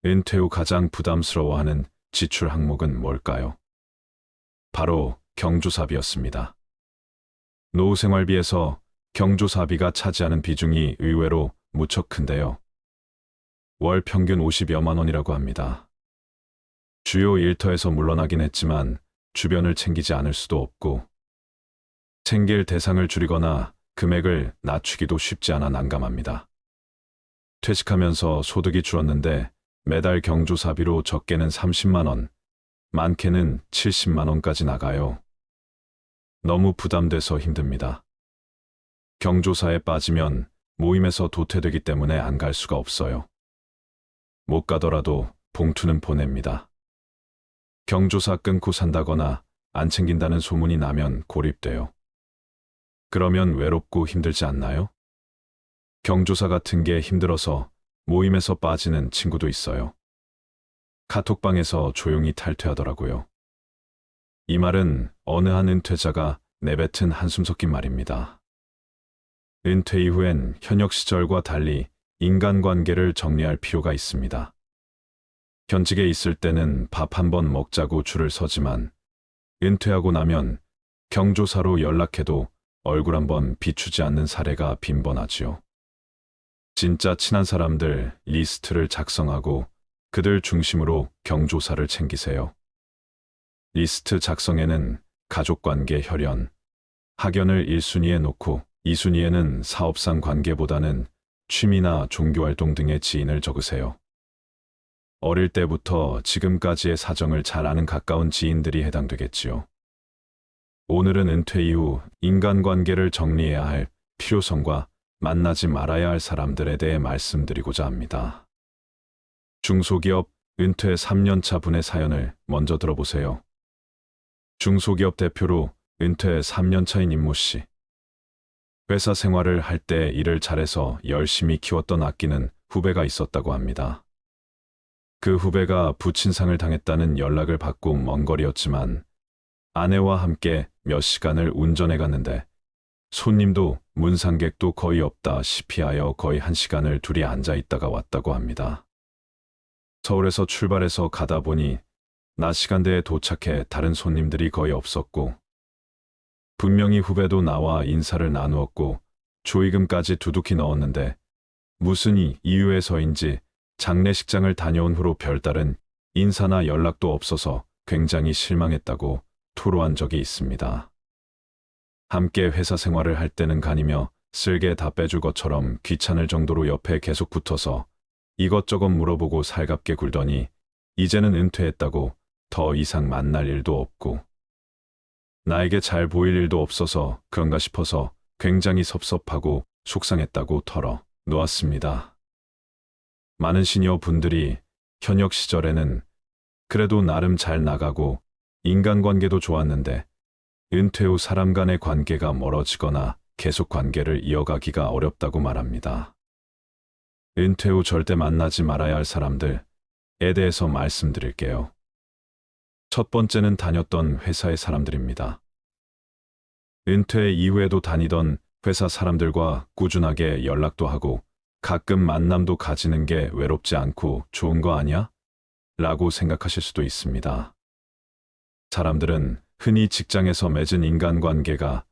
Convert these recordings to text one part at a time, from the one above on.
은퇴 후 가장 부담스러워하는 지출 항목은 뭘까요? 바로 경조사비였습니다. 노후 생활비에서 경조사비가 차지하는 비중이 의외로 무척 큰데요. 월 평균 50여만 원이라고 합니다. 주요 일터에서 물러나긴 했지만 주변을 챙기지 않을 수도 없고 챙길 대상을 줄이거나 금액을 낮추기도 쉽지 않아 난감합니다. 퇴직하면서 소득이 줄었는데 매달 경조사비로 적게는 30만 원, 많게는 70만 원까지 나가요. 너무 부담돼서 힘듭니다. 경조사에 빠지면 모임에서 도태되기 때문에 안 갈 수가 없어요. 못 가더라도 봉투는 보냅니다. 경조사 끊고 산다거나 안 챙긴다는 소문이 나면 고립돼요. 그러면 외롭고 힘들지 않나요? 경조사 같은 게 힘들어서 모임에서 빠지는 친구도 있어요. 카톡방에서 조용히 탈퇴하더라고요. 이 말은 어느 한 은퇴자가 내뱉은 한숨 섞인 말입니다. 은퇴 이후엔 현역 시절과 달리 인간관계를 정리할 필요가 있습니다. 현직에 있을 때는 밥 한 번 먹자고 줄을 서지만 은퇴하고 나면 경조사로 연락해도 얼굴 한번 비추지 않는 사례가 빈번하지요. 진짜 친한 사람들 리스트를 작성하고 그들 중심으로 경조사를 챙기세요. 리스트 작성에는 가족관계 혈연, 학연을 1순위에 놓고 2순위에는 사업상 관계보다는 취미나 종교활동 등의 지인을 적으세요. 어릴 때부터 지금까지의 사정을 잘 아는 가까운 지인들이 해당되겠지요. 오늘은 은퇴 이후 인간관계를 정리해야 할 필요성과 만나지 말아야 할 사람들에 대해 말씀드리고자 합니다. 중소기업 은퇴 3년차 분의 사연을 먼저 들어보세요. 중소기업 대표로 은퇴 3년차인 임모 씨. 회사 생활을 할 때 일을 잘해서 열심히 키웠던 아끼는 후배가 있었다고 합니다. 그 후배가 부친상을 당했다는 연락을 받고 먼 거리였지만 아내와 함께 몇 시간을 운전해 갔는데 손님도 문상객도 거의 없다시피 하여 거의 1시간을 둘이 앉아 있다가 왔다고 합니다. 서울에서 출발해서 가다 보니 낮 시간대에 도착해 다른 손님들이 거의 없었고 분명히 후배도 나와 인사를 나누었고 조의금까지 두둑히 넣었는데 무슨 이유에서인지 장례식장을 다녀온 후로 별다른 인사나 연락도 없어서 굉장히 실망했다고 토로한 적이 있습니다. 함께 회사 생활을 할 때는 가니며 쓸개 다 빼줄 것처럼 귀찮을 정도로 옆에 계속 붙어서 이것저것 물어보고 살갑게 굴더니 이제는 은퇴했다고 더 이상 만날 일도 없고 나에게 잘 보일 일도 없어서 그런가 싶어서 굉장히 섭섭하고 속상했다고 털어 놓았습니다. 많은 시니어 분들이 현역 시절에는 그래도 나름 잘 나가고 인간관계도 좋았는데 은퇴 후 사람 간의 관계가 멀어지거나 계속 관계를 이어가기가 어렵다고 말합니다. 은퇴 후 절대 만나지 말아야 할 사람들에 대해서 말씀드릴게요. 첫 번째는 다녔던 회사의 사람들입니다. 은퇴 이후에도 다니던 회사 사람들과 꾸준하게 연락도 하고 가끔 만남도 가지는 게 외롭지 않고 좋은 거 아니야? 라고 생각하실 수도 있습니다. 사람들은 흔히 직장에서 맺은 인간관계가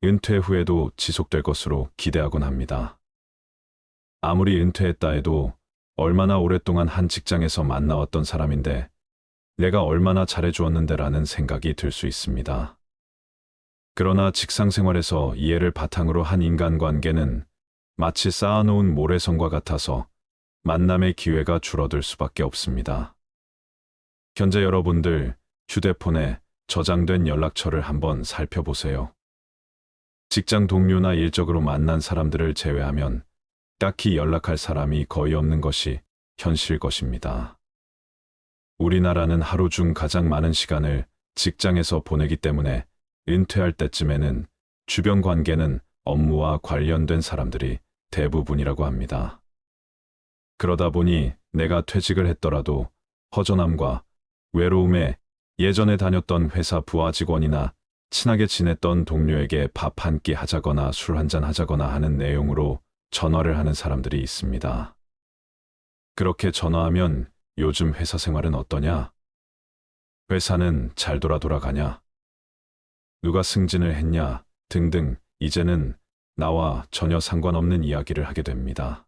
은퇴 후에도 지속될 것으로 기대하곤 합니다. 아무리 은퇴했다 해도 얼마나 오랫동안 한 직장에서 만나왔던 사람인데 내가 얼마나 잘해주었는데라는 생각이 들 수 있습니다. 그러나 직장 생활에서 이해를 바탕으로 한 인간관계는 마치 쌓아놓은 모래성과 같아서 만남의 기회가 줄어들 수밖에 없습니다. 현재 여러분들 휴대폰에 저장된 연락처를 한번 살펴보세요. 직장 동료나 일적으로 만난 사람들을 제외하면 딱히 연락할 사람이 거의 없는 것이 현실 것입니다. 우리나라는 하루 중 가장 많은 시간을 직장에서 보내기 때문에 은퇴할 때쯤에는 주변 관계는 업무와 관련된 사람들이 대부분이라고 합니다. 그러다 보니 내가 퇴직을 했더라도 허전함과 외로움에 예전에 다녔던 회사 부하 직원이나 친하게 지냈던 동료에게 밥 한 끼 하자거나 술 한잔 하자거나 하는 내용으로 전화를 하는 사람들이 있습니다. 그렇게 전화하면 요즘 회사 생활은 어떠냐? 회사는 잘 돌아가냐? 누가 승진을 했냐? 등등 이제는 나와 전혀 상관없는 이야기를 하게 됩니다.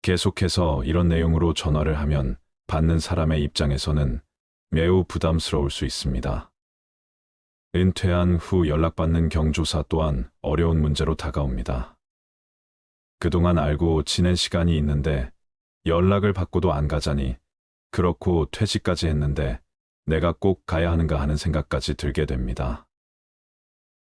계속해서 이런 내용으로 전화를 하면 받는 사람의 입장에서는 매우 부담스러울 수 있습니다. 은퇴한 후 연락받는 경조사 또한 어려운 문제로 다가옵니다. 그동안 알고 지낸 시간이 있는데 연락을 받고도 안 가자니, 그렇고 퇴직까지 했는데 내가 꼭 가야 하는가 하는 생각까지 들게 됩니다.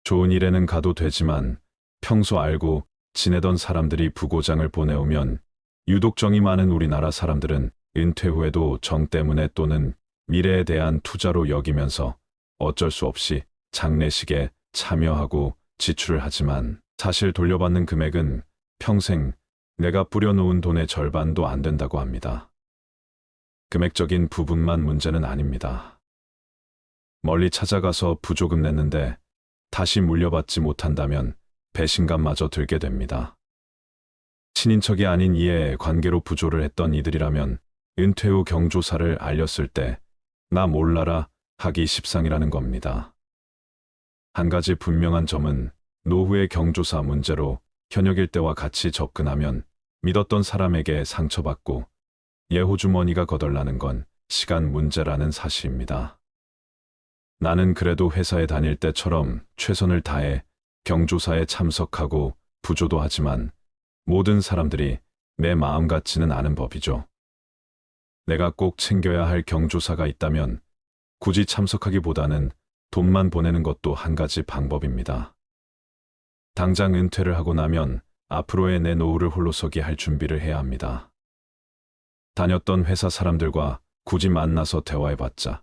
좋은 일에는 가도 되지만 평소 알고 지내던 사람들이 부고장을 보내오면 유독 정이 많은 우리나라 사람들은 은퇴 후에도 정 때문에 또는 미래에 대한 투자로 여기면서 어쩔 수 없이 장례식에 참여하고 지출을 하지만 사실 돌려받는 금액은 평생 내가 뿌려놓은 돈의 절반도 안 된다고 합니다. 금액적인 부분만 문제는 아닙니다. 멀리 찾아가서 부조금 냈는데 다시 물려받지 못한다면 배신감마저 들게 됩니다. 친인척이 아닌 이해 관계로 부조를 했던 이들이라면 은퇴 후 경조사를 알렸을 때 나 몰라라 하기 십상이라는 겁니다. 한 가지 분명한 점은 노후의 경조사 문제로 현역 일대와 같이 접근하면 믿었던 사람에게 상처받고 예호주머니가 거덜나는 건 시간 문제라는 사실입니다. 나는 그래도 회사에 다닐 때처럼 최선을 다해 경조사에 참석하고 부조도 하지만 모든 사람들이 내 마음 같지는 않은 법이죠. 내가 꼭 챙겨야 할 경조사가 있다면 굳이 참석하기보다는 돈만 보내는 것도 한 가지 방법입니다. 당장 은퇴를 하고 나면 앞으로의 내 노후를 홀로서기 할 준비를 해야 합니다. 다녔던 회사 사람들과 굳이 만나서 대화해봤자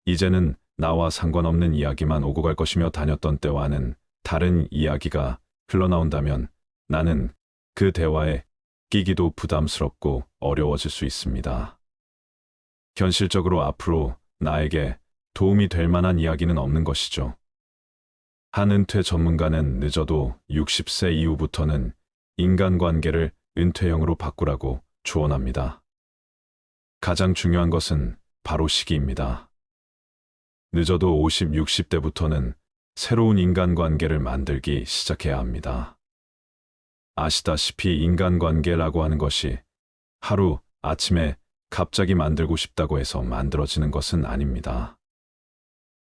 이제는 나와 상관없는 이야기만 오고 갈 것이며 다녔던 때와는 다른 이야기가 흘러나온다면 나는 그 대화에 끼기도 부담스럽고 어려워질 수 있습니다. 현실적으로 앞으로 나에게 도움이 될 만한 이야기는 없는 것이죠. 한 은퇴 전문가는 늦어도 60세 이후부터는 인간관계를 은퇴형으로 바꾸라고 조언합니다. 가장 중요한 것은 바로 시기입니다. 늦어도 50, 60대부터는 새로운 인간관계를 만들기 시작해야 합니다. 아시다시피 인간관계라고 하는 것이 하루 아침에 갑자기 만들고 싶다고 해서 만들어지는 것은 아닙니다.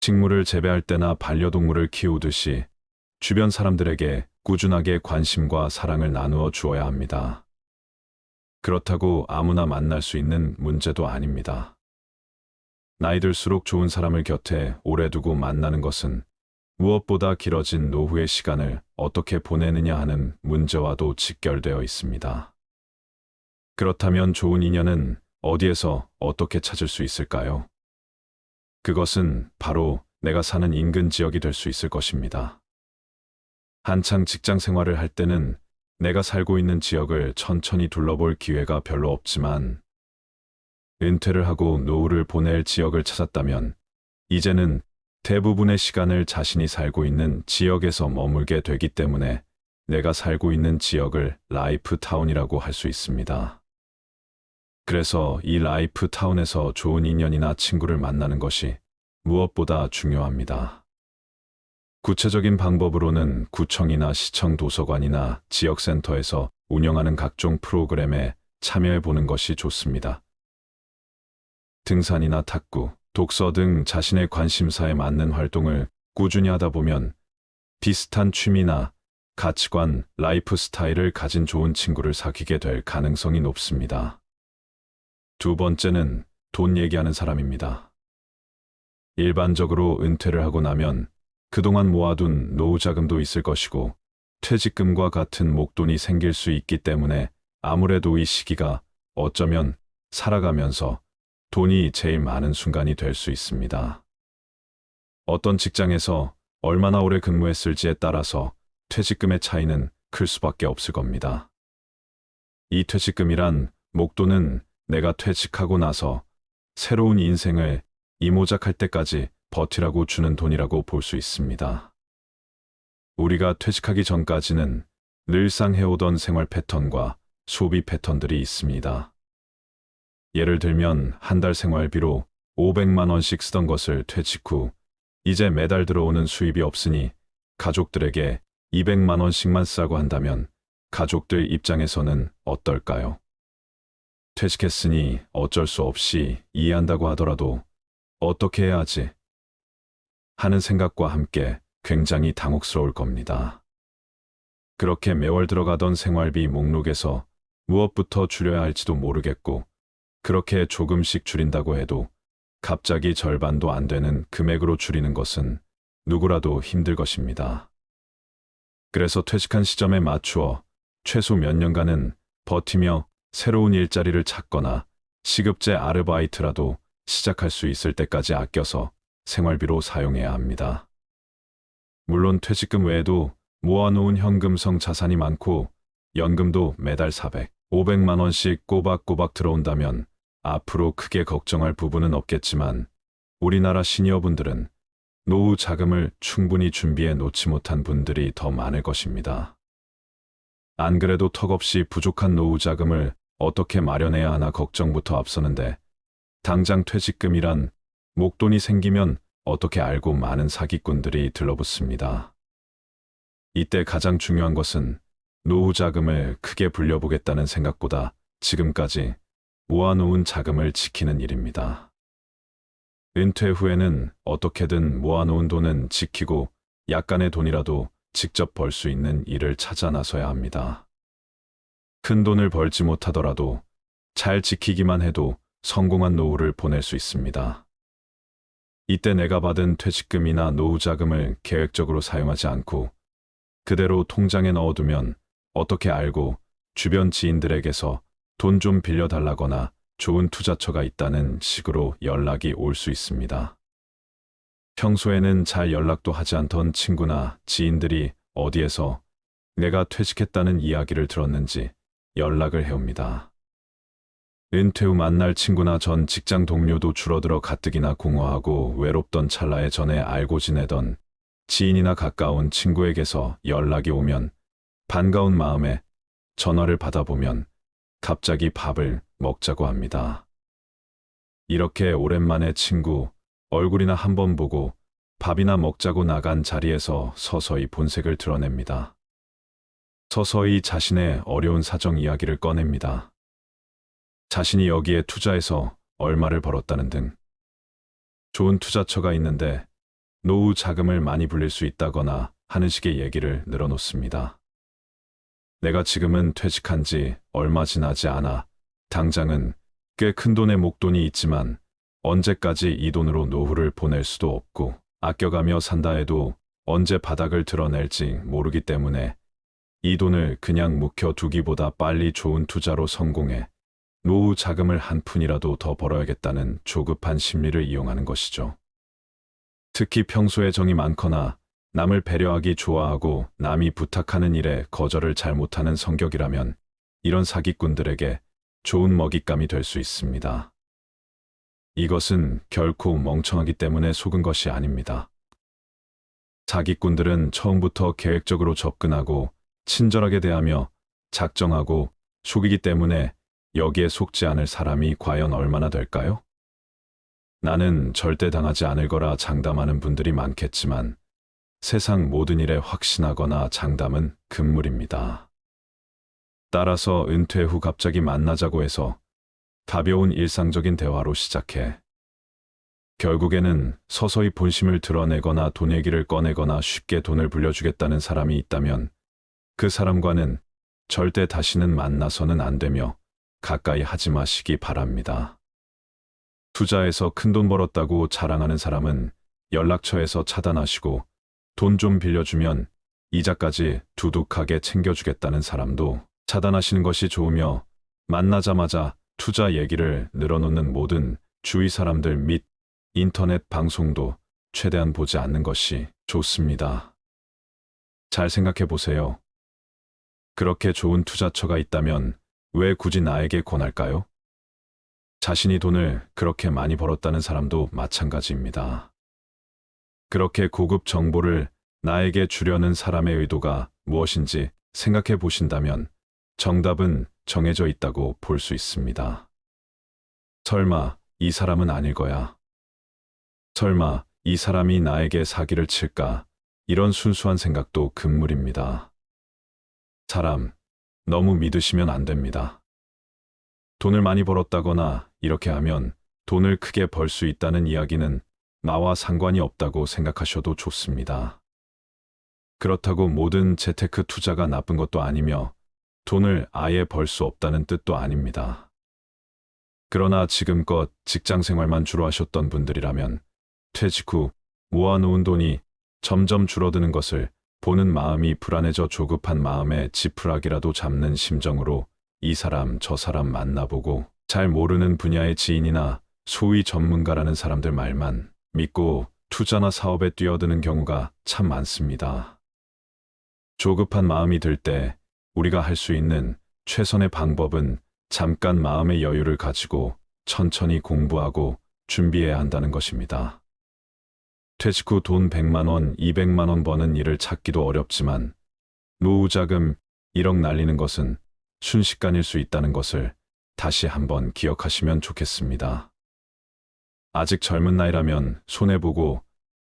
식물을 재배할 때나 반려동물을 키우듯이 주변 사람들에게 꾸준하게 관심과 사랑을 나누어 주어야 합니다. 그렇다고 아무나 만날 수 있는 문제도 아닙니다. 나이 들수록 좋은 사람을 곁에 오래 두고 만나는 것은 무엇보다 길어진 노후의 시간을 어떻게 보내느냐 하는 문제와도 직결되어 있습니다. 그렇다면 좋은 인연은 어디에서 어떻게 찾을 수 있을까요? 그것은 바로 내가 사는 인근 지역이 될 수 있을 것입니다. 한창 직장 생활을 할 때는 내가 살고 있는 지역을 천천히 둘러볼 기회가 별로 없지만 은퇴를 하고 노후를 보낼 지역을 찾았다면 이제는 대부분의 시간을 자신이 살고 있는 지역에서 머물게 되기 때문에 내가 살고 있는 지역을 라이프 타운이라고 할 수 있습니다. 그래서 이 라이프 타운에서 좋은 인연이나 친구를 만나는 것이 무엇보다 중요합니다. 구체적인 방법으로는 구청이나 시청 도서관이나 지역센터에서 운영하는 각종 프로그램에 참여해 보는 것이 좋습니다. 등산이나 탁구, 독서 등 자신의 관심사에 맞는 활동을 꾸준히 하다 보면 비슷한 취미나 가치관, 라이프 스타일을 가진 좋은 친구를 사귀게 될 가능성이 높습니다. 두 번째는 돈 얘기하는 사람입니다. 일반적으로 은퇴를 하고 나면 그동안 모아둔 노후 자금도 있을 것이고 퇴직금과 같은 목돈이 생길 수 있기 때문에 아무래도 이 시기가 어쩌면 살아가면서 돈이 제일 많은 순간이 될 수 있습니다. 어떤 직장에서 얼마나 오래 근무했을지에 따라서 퇴직금의 차이는 클 수밖에 없을 겁니다. 이 퇴직금이란 목돈은 내가 퇴직하고 나서 새로운 인생을 이모작할 때까지 버티라고 주는 돈이라고 볼 수 있습니다. 우리가 퇴직하기 전까지는 늘상 해오던 생활 패턴과 소비 패턴들이 있습니다. 예를 들면 한 달 생활비로 500만 원씩 쓰던 것을 퇴직 후 이제 매달 들어오는 수입이 없으니 가족들에게 200만 원씩만 쓰라고 한다면 가족들 입장에서는 어떨까요? 퇴직했으니 어쩔 수 없이 이해한다고 하더라도 어떻게 해야 하지? 하는 생각과 함께 굉장히 당혹스러울 겁니다. 그렇게 매월 들어가던 생활비 목록에서 무엇부터 줄여야 할지도 모르겠고, 그렇게 조금씩 줄인다고 해도 갑자기 절반도 안 되는 금액으로 줄이는 것은 누구라도 힘들 것입니다. 그래서 퇴직한 시점에 맞추어 최소 몇 년간은 버티며 새로운 일자리를 찾거나 시급제 아르바이트라도 시작할 수 있을 때까지 아껴서 생활비로 사용해야 합니다. 물론 퇴직금 외에도 모아놓은 현금성 자산이 많고 연금도 매달 400, 500만 원씩 꼬박꼬박 들어온다면 앞으로 크게 걱정할 부분은 없겠지만 우리나라 시니어분들은 노후 자금을 충분히 준비해 놓지 못한 분들이 더 많을 것입니다. 안 그래도 턱없이 부족한 노후 자금을 어떻게 마련해야 하나 걱정부터 앞서는데 당장 퇴직금이란 목돈이 생기면 어떻게 알고 많은 사기꾼들이 들러붙습니다. 이때 가장 중요한 것은 노후 자금을 크게 불려보겠다는 생각보다 지금까지 모아놓은 자금을 지키는 일입니다. 은퇴 후에는 어떻게든 모아놓은 돈은 지키고 약간의 돈이라도 직접 벌 수 있는 일을 찾아 나서야 합니다. 큰 돈을 벌지 못하더라도 잘 지키기만 해도 성공한 노후를 보낼 수 있습니다. 이때 내가 받은 퇴직금이나 노후 자금을 계획적으로 사용하지 않고 그대로 통장에 넣어두면 어떻게 알고 주변 지인들에게서 돈 좀 빌려달라거나 좋은 투자처가 있다는 식으로 연락이 올 수 있습니다. 평소에는 잘 연락도 하지 않던 친구나 지인들이 어디에서 내가 퇴직했다는 이야기를 들었는지 연락을 해옵니다. 은퇴 후 만날 친구나 전 직장 동료도 줄어들어 가뜩이나 공허하고 외롭던 찰나에 전에 알고 지내던 지인이나 가까운 친구에게서 연락이 오면 반가운 마음에 전화를 받아보면 갑자기 밥을 먹자고 합니다. 이렇게 오랜만에 친구 얼굴이나 한번 보고 밥이나 먹자고 나간 자리에서 서서히 본색을 드러냅니다. 서서히 자신의 어려운 사정 이야기를 꺼냅니다. 자신이 여기에 투자해서 얼마를 벌었다는 등 좋은 투자처가 있는데 노후 자금을 많이 불릴 수 있다거나 하는 식의 얘기를 늘어놓습니다. 내가 지금은 퇴직한 지 얼마 지나지 않아 당장은 꽤 큰 돈의 목돈이 있지만 언제까지 이 돈으로 노후를 보낼 수도 없고 아껴가며 산다 해도 언제 바닥을 드러낼지 모르기 때문에 이 돈을 그냥 묵혀두기보다 빨리 좋은 투자로 성공해 노후 자금을 한 푼이라도 더 벌어야겠다는 조급한 심리를 이용하는 것이죠. 특히 평소에 정이 많거나 남을 배려하기 좋아하고 남이 부탁하는 일에 거절을 잘 못하는 성격이라면 이런 사기꾼들에게 좋은 먹잇감이 될 수 있습니다. 이것은 결코 멍청하기 때문에 속은 것이 아닙니다. 사기꾼들은 처음부터 계획적으로 접근하고 친절하게 대하며 작정하고 속이기 때문에 여기에 속지 않을 사람이 과연 얼마나 될까요? 나는 절대 당하지 않을 거라 장담하는 분들이 많겠지만 세상 모든 일에 확신하거나 장담은 금물입니다. 따라서 은퇴 후 갑자기 만나자고 해서 가벼운 일상적인 대화로 시작해 결국에는 서서히 본심을 드러내거나 돈 얘기를 꺼내거나 쉽게 돈을 불려주겠다는 사람이 있다면 그 사람과는 절대 다시는 만나서는 안 되며 가까이 하지 마시기 바랍니다. 투자해서 큰돈 벌었다고 자랑하는 사람은 연락처에서 차단하시고 돈 좀 빌려주면 이자까지 두둑하게 챙겨주겠다는 사람도 차단하시는 것이 좋으며 만나자마자 투자 얘기를 늘어놓는 모든 주위 사람들 및 인터넷 방송도 최대한 보지 않는 것이 좋습니다. 잘 생각해 보세요. 그렇게 좋은 투자처가 있다면 왜 굳이 나에게 권할까요? 자신이 돈을 그렇게 많이 벌었다는 사람도 마찬가지입니다. 그렇게 고급 정보를 나에게 주려는 사람의 의도가 무엇인지 생각해 보신다면 정답은 정해져 있다고 볼 수 있습니다. 설마 이 사람은 아닐 거야. 설마 이 사람이 나에게 사기를 칠까? 이런 순수한 생각도 금물입니다. 사람, 너무 믿으시면 안 됩니다. 돈을 많이 벌었다거나 이렇게 하면 돈을 크게 벌 수 있다는 이야기는 나와 상관이 없다고 생각하셔도 좋습니다. 그렇다고 모든 재테크 투자가 나쁜 것도 아니며 돈을 아예 벌 수 없다는 뜻도 아닙니다. 그러나 지금껏 직장 생활만 주로 하셨던 분들이라면 퇴직 후 모아놓은 돈이 점점 줄어드는 것을 보는 마음이 불안해져 조급한 마음에 지푸라기라도 잡는 심정으로 이 사람 저 사람 만나보고 잘 모르는 분야의 지인이나 소위 전문가라는 사람들 말만 믿고 투자나 사업에 뛰어드는 경우가 참 많습니다. 조급한 마음이 들 때 우리가 할 수 있는 최선의 방법은 잠깐 마음의 여유를 가지고 천천히 공부하고 준비해야 한다는 것입니다. 퇴직 후 돈 100만 원, 200만 원 버는 일을 찾기도 어렵지만 노후자금 1억 날리는 것은 순식간일 수 있다는 것을 다시 한번 기억하시면 좋겠습니다. 아직 젊은 나이라면 손해보고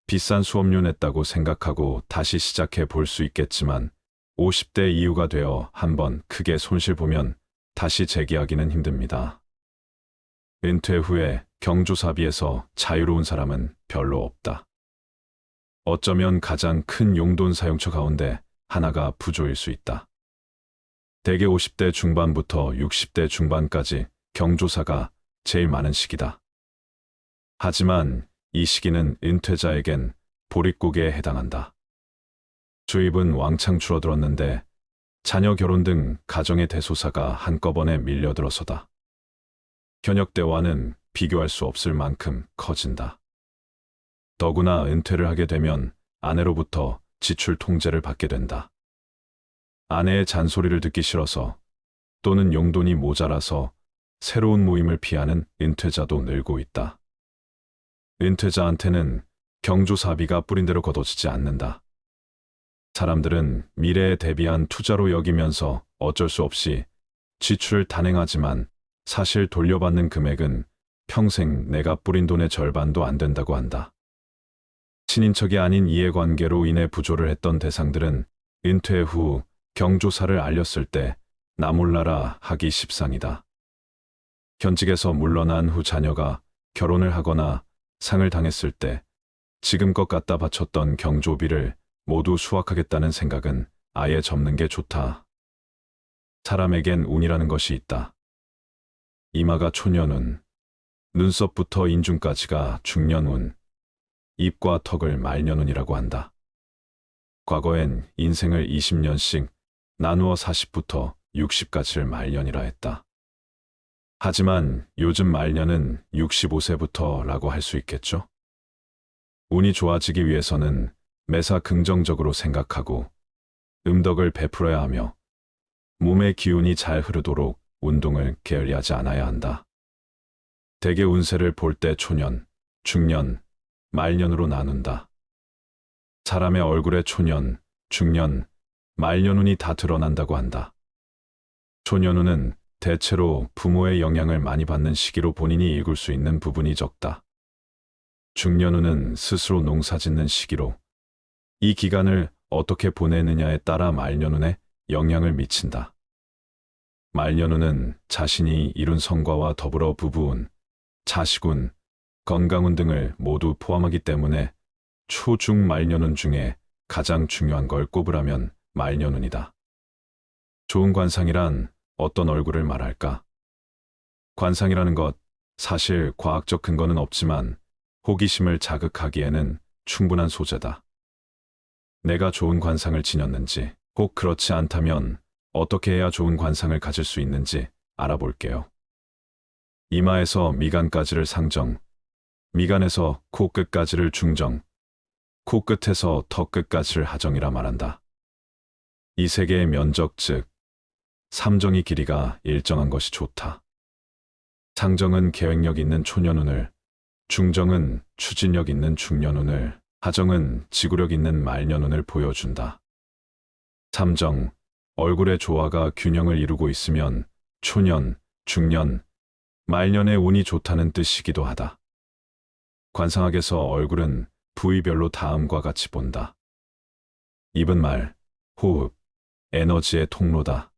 비싼 수업료 냈다고 생각하고 다시 시작해 볼 수 있겠지만 50대 이후가 되어 한번 크게 손실 보면 다시 재기하기는 힘듭니다. 은퇴 후에 경조사비에서 자유로운 사람은 별로 없다. 어쩌면 가장 큰 용돈 사용처 가운데 하나가 부조일 수 있다. 대개 50대 중반부터 60대 중반까지 경조사가 제일 많은 시기다. 하지만 이 시기는 은퇴자에겐 보릿고개에 해당한다. 수입은 왕창 줄어들었는데 자녀 결혼 등 가정의 대소사가 한꺼번에 밀려들어서다. 현역 때와는 비교할 수 없을 만큼 커진다. 더구나 은퇴를 하게 되면 아내로부터 지출 통제를 받게 된다. 아내의 잔소리를 듣기 싫어서 또는 용돈이 모자라서 새로운 모임을 피하는 은퇴자도 늘고 있다. 은퇴자한테는 경조사비가 뿌린 대로 걷어지지 않는다. 사람들은 미래에 대비한 투자로 여기면서 어쩔 수 없이 지출을 단행하지만 사실 돌려받는 금액은 평생 내가 뿌린 돈의 절반도 안 된다고 한다. 친인척이 아닌 이해관계로 인해 부조를 했던 대상들은 은퇴 후 경조사를 알렸을 때 나 몰라라 하기 십상이다. 현직에서 물러난 후 자녀가 결혼을 하거나 상을 당했을 때 지금껏 갖다 바쳤던 경조비를 모두 수확하겠다는 생각은 아예 접는 게 좋다. 사람에겐 운이라는 것이 있다. 이마가 초년운, 눈썹부터 인중까지가 중년운, 입과 턱을 말년운이라고 한다. 과거엔 인생을 20년씩 나누어 40부터 60까지를 말년이라 했다. 하지만 요즘 말년은 65세부터라고 할 수 있겠죠? 운이 좋아지기 위해서는 매사 긍정적으로 생각하고 음덕을 베풀어야 하며 몸의 기운이 잘 흐르도록 운동을 게을리하지 않아야 한다. 대개 운세를 볼 때 초년, 중년, 말년으로 나눈다. 사람의 얼굴에 초년, 중년, 말년운이 다 드러난다고 한다. 초년운은 대체로 부모의 영향을 많이 받는 시기로 본인이 읽을 수 있는 부분이 적다. 중년운은 스스로 농사짓는 시기로 이 기간을 어떻게 보내느냐에 따라 말년운에 영향을 미친다. 말년운은 자신이 이룬 성과와 더불어 부부운, 자식운, 건강운 등을 모두 포함하기 때문에 초, 중, 말년운 중에 가장 중요한 걸 꼽으라면 말년운이다. 좋은 관상이란 어떤 얼굴을 말할까? 관상이라는 것, 사실 과학적 근거는 없지만 호기심을 자극하기에는 충분한 소재다. 내가 좋은 관상을 지녔는지, 꼭 그렇지 않다면 어떻게 해야 좋은 관상을 가질 수 있는지 알아볼게요. 이마에서 미간까지를 상정, 미간에서 코끝까지를 중정, 코끝에서 턱끝까지를 하정이라 말한다. 이 세 개의 면적 즉 삼정의 길이가 일정한 것이 좋다. 상정은 계획력 있는 초년운을, 중정은 추진력 있는 중년운을, 하정은 지구력 있는 말년운을 보여준다. 삼정, 얼굴의 조화가 균형을 이루고 있으면 초년, 중년, 말년에 운이 좋다는 뜻이기도 하다. 관상학에서 얼굴은 부위별로 다음과 같이 본다. 입은 말, 호흡, 에너지의 통로다.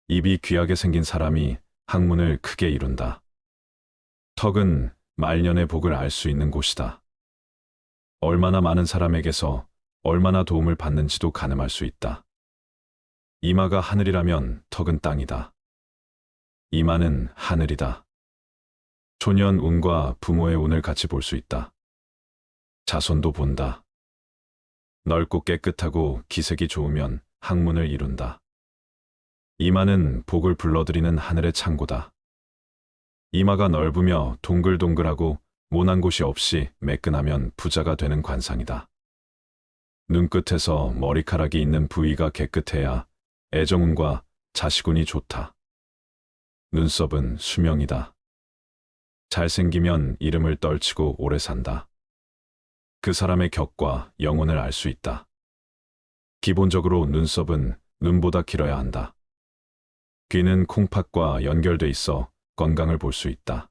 입이 귀하게 생긴 사람이 학문을 크게 이룬다. 턱은 말년의 복을 알 수 있는 곳이다. 얼마나 많은 사람에게서 얼마나 도움을 받는지도 가늠할 수 있다. 이마가 하늘이라면 턱은 땅이다. 이마는 하늘이다. 초년 운과 부모의 운을 같이 볼 수 있다. 자손도 본다. 넓고 깨끗하고 기색이 좋으면 학문을 이룬다. 이마는 복을 불러들이는 하늘의 창고다. 이마가 넓으며 동글동글하고 모난 곳이 없이 매끈하면 부자가 되는 관상이다. 눈끝에서 머리카락이 있는 부위가 깨끗해야 애정운과 자식운이 좋다. 눈썹은 수명이다. 잘생기면 이름을 떨치고 오래 산다. 그 사람의 격과 영혼을 알 수 있다. 기본적으로 눈썹은 눈보다 길어야 한다. 귀는 콩팥과 연결돼 있어 건강을 볼 수 있다.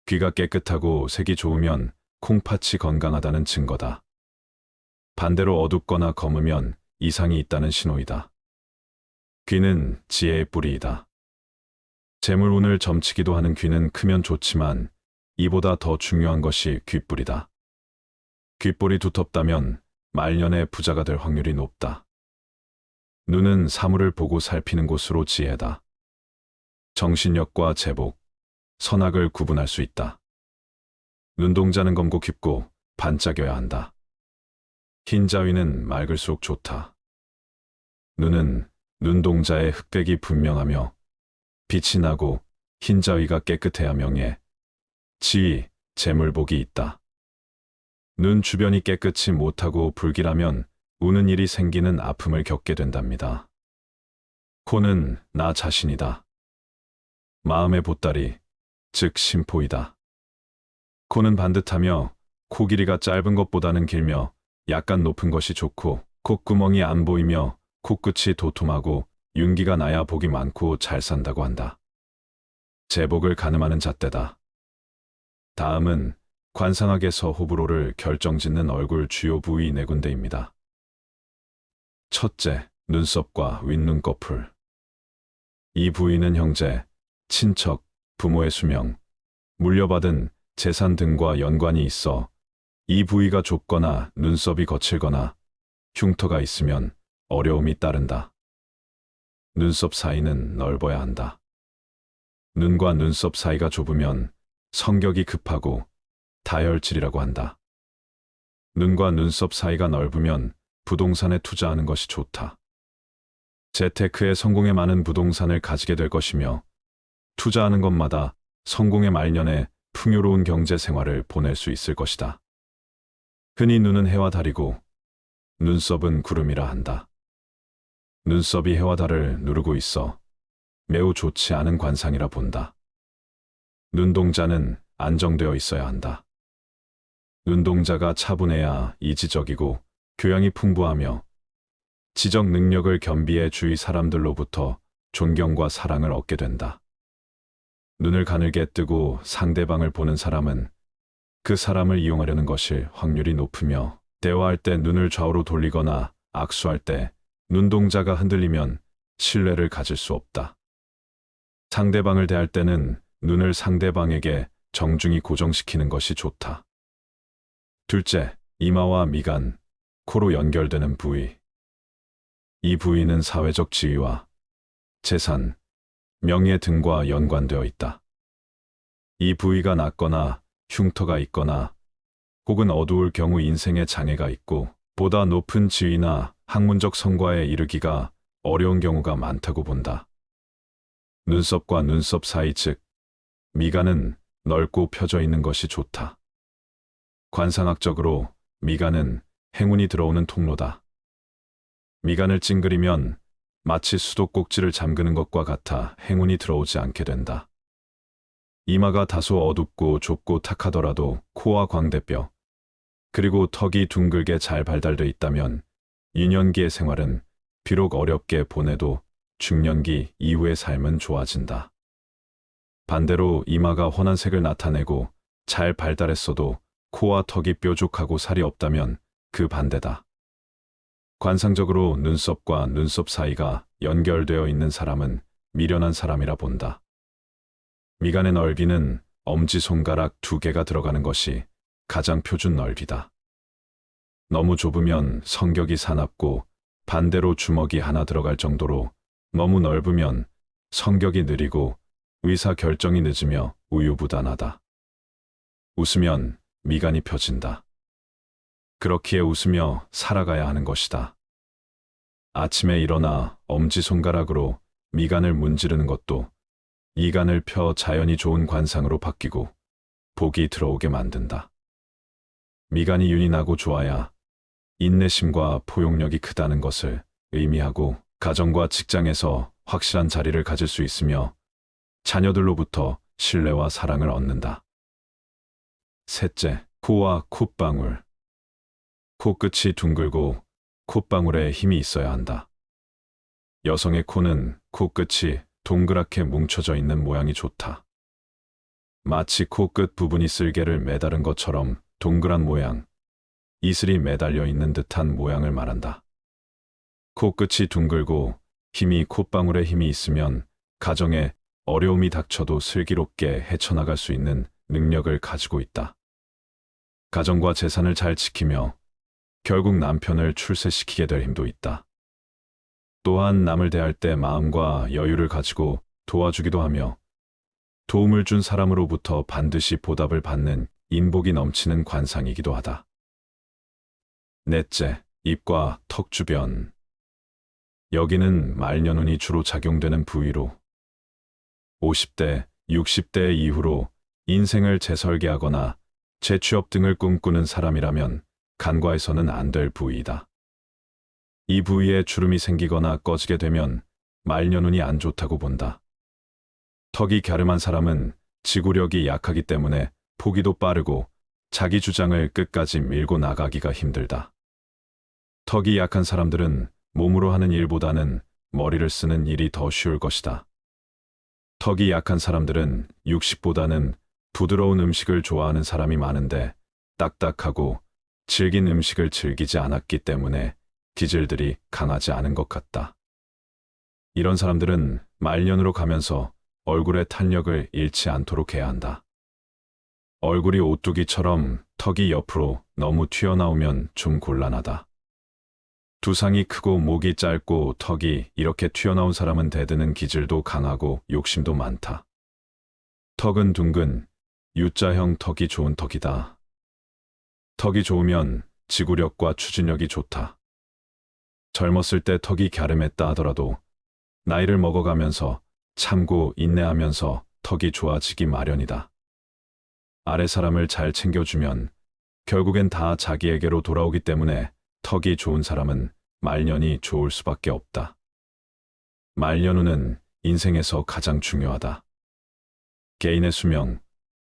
귀가 깨끗하고 색이 좋으면 콩팥이 건강하다는 증거다. 반대로 어둡거나 검으면 이상이 있다는 신호이다. 귀는 지혜의 뿌리이다. 재물운을 점치기도 하는 귀는 크면 좋지만 이보다 더 중요한 것이 귓불이다. 귓볼이 두텁다면 말년에 부자가 될 확률이 높다. 눈은 사물을 보고 살피는 곳으로 지혜다. 정신력과 제복, 선악을 구분할 수 있다. 눈동자는 검고 깊고 반짝여야 한다. 흰자위는 맑을수록 좋다. 눈은 눈동자의 흑백이 분명하며 빛이 나고 흰자위가 깨끗해야 명예, 지위, 재물복이 있다. 눈 주변이 깨끗이 못하고 불길하면 우는 일이 생기는 아픔을 겪게 된답니다. 코는 나 자신이다. 마음의 보따리, 즉 심포이다. 코는 반듯하며 코 길이가 짧은 것보다는 길며 약간 높은 것이 좋고 콧구멍이 안 보이며 코끝이 도톰하고 윤기가 나야 복이 많고 잘 산다고 한다. 재복을 가늠하는 잣대다. 다음은 관상학에서 호불호를 결정짓는 얼굴 주요 부위 네 군데입니다. 첫째, 눈썹과 윗눈꺼풀. 이 부위는 형제, 친척, 부모의 수명, 물려받은 재산 등과 연관이 있어 이 부위가 좁거나 눈썹이 거칠거나 흉터가 있으면 어려움이 따른다. 눈썹 사이는 넓어야 한다. 눈과 눈썹 사이가 좁으면 성격이 급하고 다혈질이라고 한다. 눈과 눈썹 사이가 넓으면 부동산에 투자하는 것이 좋다. 재테크에 성공에 많은 부동산을 가지게 될 것이며 투자하는 것마다 성공의 말년에 풍요로운 경제 생활을 보낼 수 있을 것이다. 흔히 눈은 해와 달이고 눈썹은 구름이라 한다. 눈썹이 해와 달을 누르고 있어 매우 좋지 않은 관상이라 본다. 눈동자는 안정되어 있어야 한다. 눈동자가 차분해야 이지적이고 교양이 풍부하며 지적 능력을 겸비해 주위 사람들로부터 존경과 사랑을 얻게 된다. 눈을 가늘게 뜨고 상대방을 보는 사람은 그 사람을 이용하려는 것일 확률이 높으며 대화할 때 눈을 좌우로 돌리거나 악수할 때 눈동자가 흔들리면 신뢰를 가질 수 없다. 상대방을 대할 때는 눈을 상대방에게 정중히 고정시키는 것이 좋다. 둘째, 이마와 미간, 코로 연결되는 부위. 이 부위는 사회적 지위와 재산, 명예 등과 연관되어 있다. 이 부위가 낮거나 흉터가 있거나 혹은 어두울 경우 인생에 장애가 있고 보다 높은 지위나 학문적 성과에 이르기가 어려운 경우가 많다고 본다. 눈썹과 눈썹 사이 즉 미간은 넓고 펴져 있는 것이 좋다. 관상학적으로 미간은 행운이 들어오는 통로다. 미간을 찡그리면 마치 수도꼭지를 잠그는 것과 같아 행운이 들어오지 않게 된다. 이마가 다소 어둡고 좁고 탁하더라도 코와 광대뼈, 그리고 턱이 둥글게 잘 발달돼 있다면 유년기의 생활은 비록 어렵게 보내도 중년기 이후의 삶은 좋아진다. 반대로 이마가 환한 색을 나타내고 잘 발달했어도 코와 턱이 뾰족하고 살이 없다면 그 반대다. 관상적으로 눈썹과 눈썹 사이가 연결되어 있는 사람은 미련한 사람이라 본다. 미간의 넓이는 엄지손가락 2개가 들어가는 것이 가장 표준 넓이다. 너무 좁으면 성격이 사납고 반대로 주먹이 하나 들어갈 정도로 너무 넓으면 성격이 느리고 의사 결정이 늦으며 우유부단하다. 웃으면 미간이 펴진다. 그렇기에 웃으며 살아가야 하는 것이다. 아침에 일어나 엄지손가락으로 미간을 문지르는 것도 미간을 펴 자연이 좋은 관상으로 바뀌고 복이 들어오게 만든다. 미간이 윤이 나고 좋아야 인내심과 포용력이 크다는 것을 의미하고 가정과 직장에서 확실한 자리를 가질 수 있으며 자녀들로부터 신뢰와 사랑을 얻는다. 셋째, 코와 콧방울. 코끝이 둥글고 콧방울에 힘이 있어야 한다. 여성의 코는 코끝이 동그랗게 뭉쳐져 있는 모양이 좋다. 마치 코끝 부분이 쓸개를 매다른 것처럼 동그란 모양, 이슬이 매달려 있는 듯한 모양을 말한다. 코끝이 둥글고 힘이 콧방울에 힘이 있으면 가정에 어려움이 닥쳐도 슬기롭게 헤쳐나갈 수 있는 능력을 가지고 있다. 가정과 재산을 잘 지키며 결국 남편을 출세시키게 될 힘도 있다. 또한 남을 대할 때 마음과 여유를 가지고 도와주기도 하며 도움을 준 사람으로부터 반드시 보답을 받는 인복이 넘치는 관상이기도 하다. 넷째, 입과 턱 주변. 여기는 말년운이 주로 작용되는 부위로 50대, 60대 이후로 인생을 재설계하거나 재취업 등을 꿈꾸는 사람이라면 간과해서는 안 될 부위이다. 이 부위에 주름이 생기거나 꺼지게 되면 말년운이 안 좋다고 본다. 턱이 갸름한 사람은 지구력이 약하기 때문에 포기도 빠르고 자기 주장을 끝까지 밀고 나가기가 힘들다. 턱이 약한 사람들은 몸으로 하는 일보다는 머리를 쓰는 일이 더 쉬울 것이다. 턱이 약한 사람들은 육식보다는 부드러운 음식을 좋아하는 사람이 많은데 딱딱하고 질긴 음식을 즐기지 않았기 때문에 기질들이 강하지 않은 것 같다. 이런 사람들은 말년으로 가면서 얼굴의 탄력을 잃지 않도록 해야 한다. 얼굴이 오뚜기처럼 턱이 옆으로 너무 튀어나오면 좀 곤란하다. 두상이 크고 목이 짧고 턱이 이렇게 튀어나온 사람은 대드는 기질도 강하고 욕심도 많다. 턱은 둥근 U자형 턱이 좋은 턱이다. 턱이 좋으면 지구력과 추진력이 좋다. 젊었을 때 턱이 갸름했다 하더라도 나이를 먹어가면서 참고 인내하면서 턱이 좋아지기 마련이다. 아래 사람을 잘 챙겨주면 결국엔 다 자기에게로 돌아오기 때문에 턱이 좋은 사람은 말년이 좋을 수밖에 없다. 말년운은 인생에서 가장 중요하다. 개인의 수명,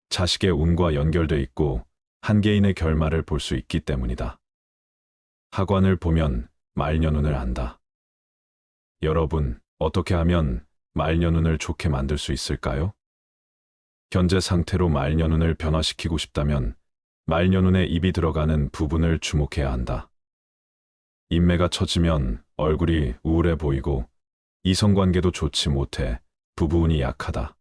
자식의 운과 연결돼 있고 한 개인의 결말을 볼 수 있기 때문이다. 하관을 보면 말년운을 안다. 여러분, 어떻게 하면 말년운을 좋게 만들 수 있을까요? 현재 상태로 말년운을 변화시키고 싶다면 말년운에 입이 들어가는 부분을 주목해야 한다. 인매가 처지면 얼굴이 우울해 보이고 이성관계도 좋지 못해 부부운이 약하다.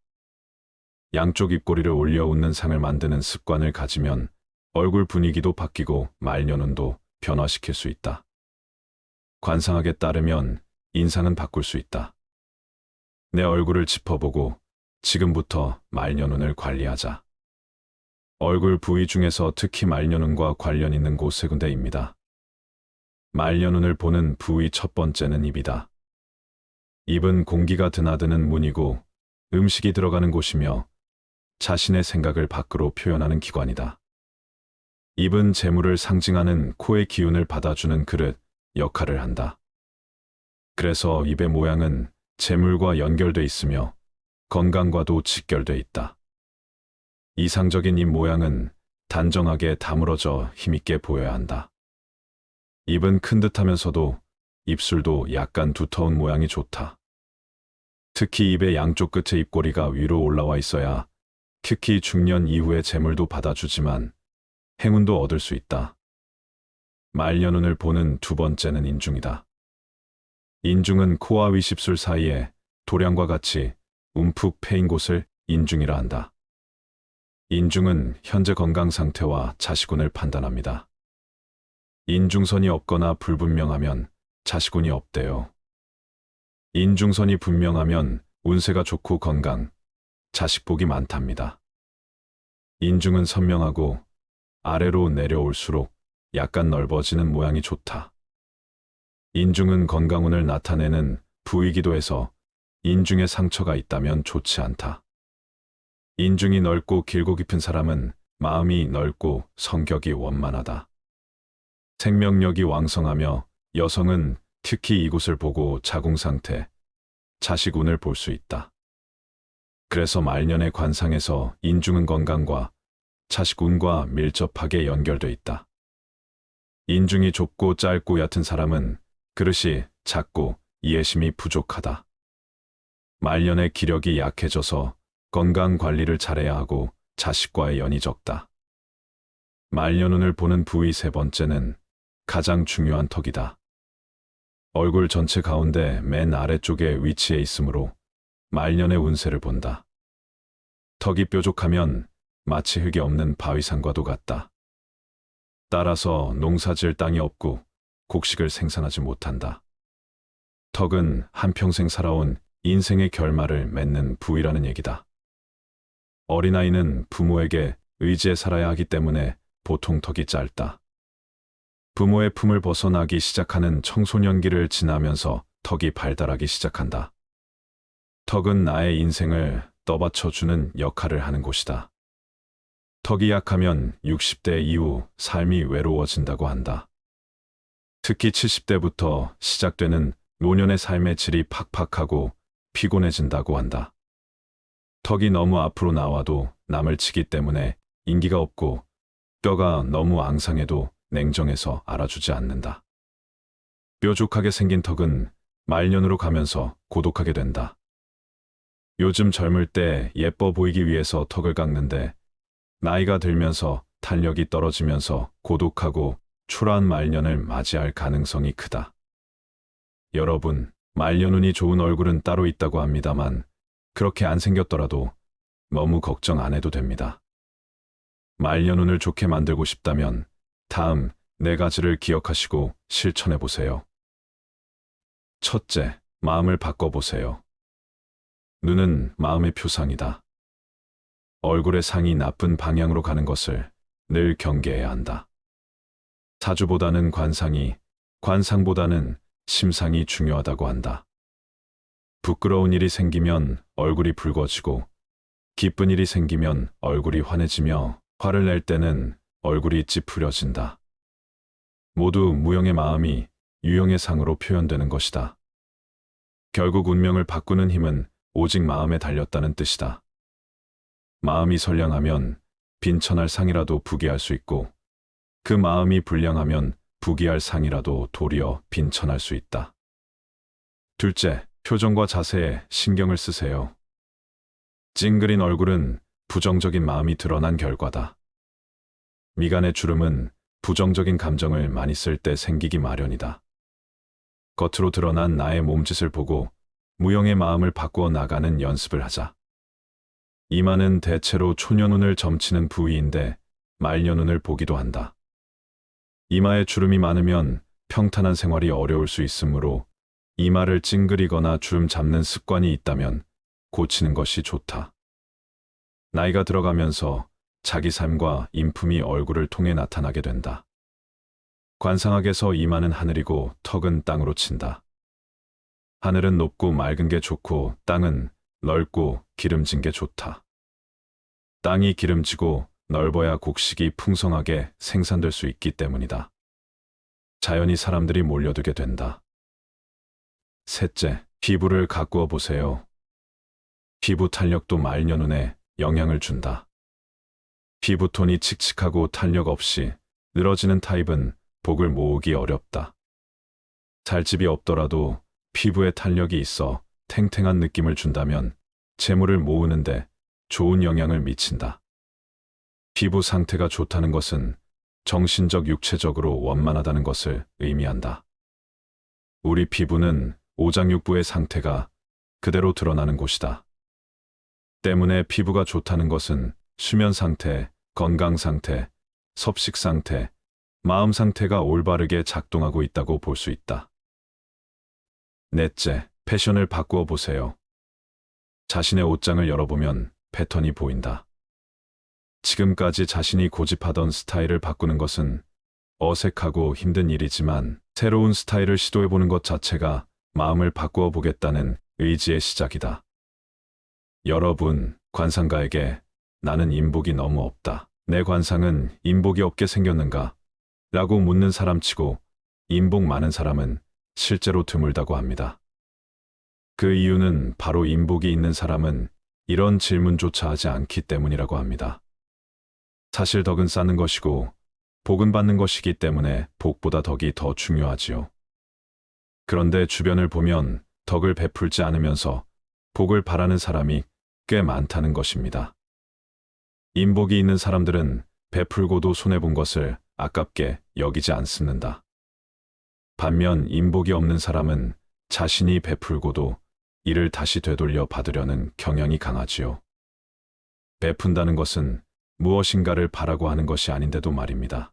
양쪽 입꼬리를 올려 웃는 상을 만드는 습관을 가지면 얼굴 분위기도 바뀌고 말년운도 변화시킬 수 있다. 관상학에 따르면 인상은 바꿀 수 있다. 내 얼굴을 짚어보고 지금부터 말년운을 관리하자. 얼굴 부위 중에서 특히 말년운과 관련 있는 곳 세 군데입니다. 말년운을 보는 부위 첫 번째는 입이다. 입은 공기가 드나드는 문이고 음식이 들어가는 곳이며 자신의 생각을 밖으로 표현하는 기관이다. 입은 재물을 상징하는 코의 기운을 받아주는 그릇 역할을 한다. 그래서 입의 모양은 재물과 연결돼 있으며 건강과도 직결돼 있다. 이상적인 입 모양은 단정하게 다물어져 힘있게 보여야 한다. 입은 큰 듯하면서도 입술도 약간 두터운 모양이 좋다. 특히 입의 양쪽 끝에 입꼬리가 위로 올라와 있어야 특히 중년 이후에 재물도 받아주지만 행운도 얻을 수 있다. 말년운을 보는 두 번째는 인중이다. 인중은 코와 위십술 사이에 도량과 같이 움푹 패인 곳을 인중이라 한다. 인중은 현재 건강 상태와 자식운을 판단합니다. 인중선이 없거나 불분명하면 자식운이 없대요. 인중선이 분명하면 운세가 좋고 건강, 자식복이 많답니다. 인중은 선명하고 아래로 내려올수록 약간 넓어지는 모양이 좋다. 인중은 건강운을 나타내는 부위이기도 해서 인중에 상처가 있다면 좋지 않다. 인중이 넓고 길고 깊은 사람은 마음이 넓고 성격이 원만하다. 생명력이 왕성하며 여성은 특히 이곳을 보고 자궁 상태, 자식운을 볼 수 있다. 그래서 말년의 관상에서 인중은 건강과 자식운과 밀접하게 연결돼 있다. 인중이 좁고 짧고 얕은 사람은 그릇이 작고 이해심이 부족하다. 말년의 기력이 약해져서 건강 관리를 잘해야 하고 자식과의 연이 적다. 말년운을 보는 부위 세 번째는 가장 중요한 턱이다. 얼굴 전체 가운데 맨 아래쪽에 위치해 있으므로 말년의 운세를 본다. 턱이 뾰족하면 마치 흙이 없는 바위산과도 같다. 따라서 농사지을 땅이 없고 곡식을 생산하지 못한다. 턱은 한평생 살아온 인생의 결말을 맺는 부위라는 얘기다. 어린아이는 부모에게 의지해 살아야 하기 때문에 보통 턱이 짧다. 부모의 품을 벗어나기 시작하는 청소년기를 지나면서 턱이 발달하기 시작한다. 턱은 나의 인생을 떠받쳐주는 역할을 하는 곳이다. 턱이 약하면 60대 이후 삶이 외로워진다고 한다. 특히 70대부터 시작되는 노년의 삶의 질이 팍팍하고 피곤해진다고 한다. 턱이 너무 앞으로 나와도 남을 치기 때문에 인기가 없고 뼈가 너무 앙상해도 냉정해서 알아주지 않는다. 뾰족하게 생긴 턱은 말년으로 가면서 고독하게 된다. 요즘 젊을 때 예뻐 보이기 위해서 턱을 깎는데 나이가 들면서 탄력이 떨어지면서 고독하고 초라한 말년을 맞이할 가능성이 크다. 여러분, 말년운이 좋은 얼굴은 따로 있다고 합니다만 그렇게 안 생겼더라도 너무 걱정 안 해도 됩니다. 말년운을 좋게 만들고 싶다면 다음 4가지를 기억하시고 실천해 보세요. 첫째, 마음을 바꿔보세요. 눈은 마음의 표상이다. 얼굴의 상이 나쁜 방향으로 가는 것을 늘 경계해야 한다. 사주보다는 관상이, 관상보다는 심상이 중요하다고 한다. 부끄러운 일이 생기면 얼굴이 붉어지고 기쁜 일이 생기면 얼굴이 환해지며 화를 낼 때는 얼굴이 찌푸려진다. 모두 무형의 마음이 유형의 상으로 표현되는 것이다. 결국 운명을 바꾸는 힘은 오직 마음에 달렸다는 뜻이다. 마음이 선량하면 빈천할 상이라도 부귀할 수 있고 그 마음이 불량하면 부귀할 상이라도 도리어 빈천할 수 있다. 둘째, 표정과 자세에 신경을 쓰세요. 찡그린 얼굴은 부정적인 마음이 드러난 결과다. 미간의 주름은 부정적인 감정을 많이 쓸 때 생기기 마련이다. 겉으로 드러난 나의 몸짓을 보고 무형의 마음을 바꾸어 나가는 연습을 하자. 이마는 대체로 초년운을 점치는 부위인데 말년운을 보기도 한다. 이마에 주름이 많으면 평탄한 생활이 어려울 수 있으므로 이마를 찡그리거나 주름 잡는 습관이 있다면 고치는 것이 좋다. 나이가 들어가면서 자기 삶과 인품이 얼굴을 통해 나타나게 된다. 관상학에서 이마는 하늘이고 턱은 땅으로 친다. 하늘은 높고 맑은 게 좋고 땅은 넓고 기름진 게 좋다. 땅이 기름지고 넓어야 곡식이 풍성하게 생산될 수 있기 때문이다. 자연히 사람들이 몰려들게 된다. 셋째, 피부를 가꾸어 보세요. 피부 탄력도 말년운에 영향을 준다. 피부톤이 칙칙하고 탄력 없이 늘어지는 타입은 복을 모으기 어렵다. 살집이 없더라도 피부에 탄력이 있어 탱탱한 느낌을 준다면 재물을 모으는데 좋은 영향을 미친다. 피부 상태가 좋다는 것은 정신적, 육체적으로 원만하다는 것을 의미한다. 우리 피부는 오장육부의 상태가 그대로 드러나는 곳이다. 때문에 피부가 좋다는 것은 수면 상태, 건강 상태, 섭식 상태, 마음 상태가 올바르게 작동하고 있다고 볼 수 있다. 넷째, 패션을 바꾸어 보세요. 자신의 옷장을 열어보면 패턴이 보인다. 지금까지 자신이 고집하던 스타일을 바꾸는 것은 어색하고 힘든 일이지만 새로운 스타일을 시도해보는 것 자체가 마음을 바꾸어 보겠다는 의지의 시작이다. 여러분, 관상가에게 나는 인복이 너무 없다. 내 관상은 인복이 없게 생겼는가? 라고 묻는 사람치고 인복 많은 사람은 실제로 드물다고 합니다. 그 이유는 바로 인복이 있는 사람은 이런 질문조차 하지 않기 때문이라고 합니다. 사실 덕은 쌓는 것이고 복은 받는 것이기 때문에 복보다 덕이 더 중요하지요. 그런데 주변을 보면 덕을 베풀지 않으면서 복을 바라는 사람이 꽤 많다는 것입니다. 인복이 있는 사람들은 베풀고도 손해본 것을 아깝게 여기지 않습니다. 반면 인복이 없는 사람은 자신이 베풀고도 이를 다시 되돌려 받으려는 경향이 강하지요. 베푼다는 것은 무엇인가를 바라고 하는 것이 아닌데도 말입니다.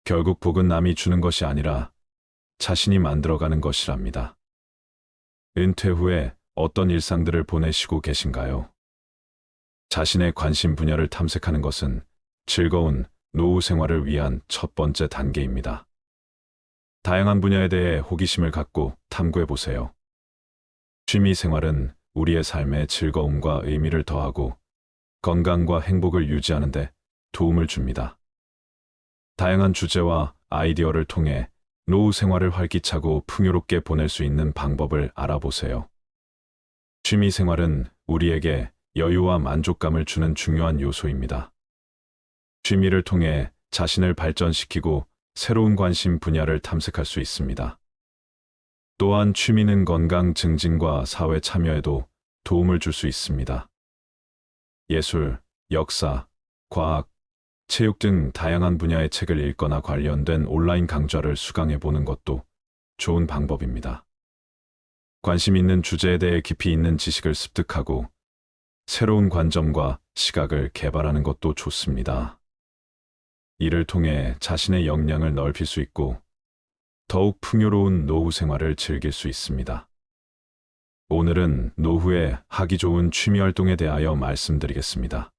결국 복은 남이 주는 것이 아니라 자신이 만들어가는 것이랍니다. 은퇴 후에 어떤 일상들을 보내시고 계신가요? 자신의 관심 분야를 탐색하는 것은 즐거운 노후 생활을 위한 첫 번째 단계입니다. 다양한 분야에 대해 호기심을 갖고 탐구해 보세요. 취미 생활은 우리의 삶에 즐거움과 의미를 더하고 건강과 행복을 유지하는 데 도움을 줍니다. 다양한 주제와 아이디어를 통해 노후 생활을 활기차고 풍요롭게 보낼 수 있는 방법을 알아보세요. 취미 생활은 우리에게 여유와 만족감을 주는 중요한 요소입니다. 취미를 통해 자신을 발전시키고 새로운 관심 분야를 탐색할 수 있습니다. 또한 취미는 건강 증진과 사회 참여에도 도움을 줄 수 있습니다. 예술, 역사, 과학, 체육 등 다양한 분야의 책을 읽거나 관련된 온라인 강좌를 수강해 보는 것도 좋은 방법입니다. 관심 있는 주제에 대해 깊이 있는 지식을 습득하고 새로운 관점과 시각을 개발하는 것도 좋습니다. 이를 통해 자신의 역량을 넓힐 수 있고 더욱 풍요로운 노후 생활을 즐길 수 있습니다. 오늘은 노후에 하기 좋은 취미 활동에 대하여 말씀드리겠습니다.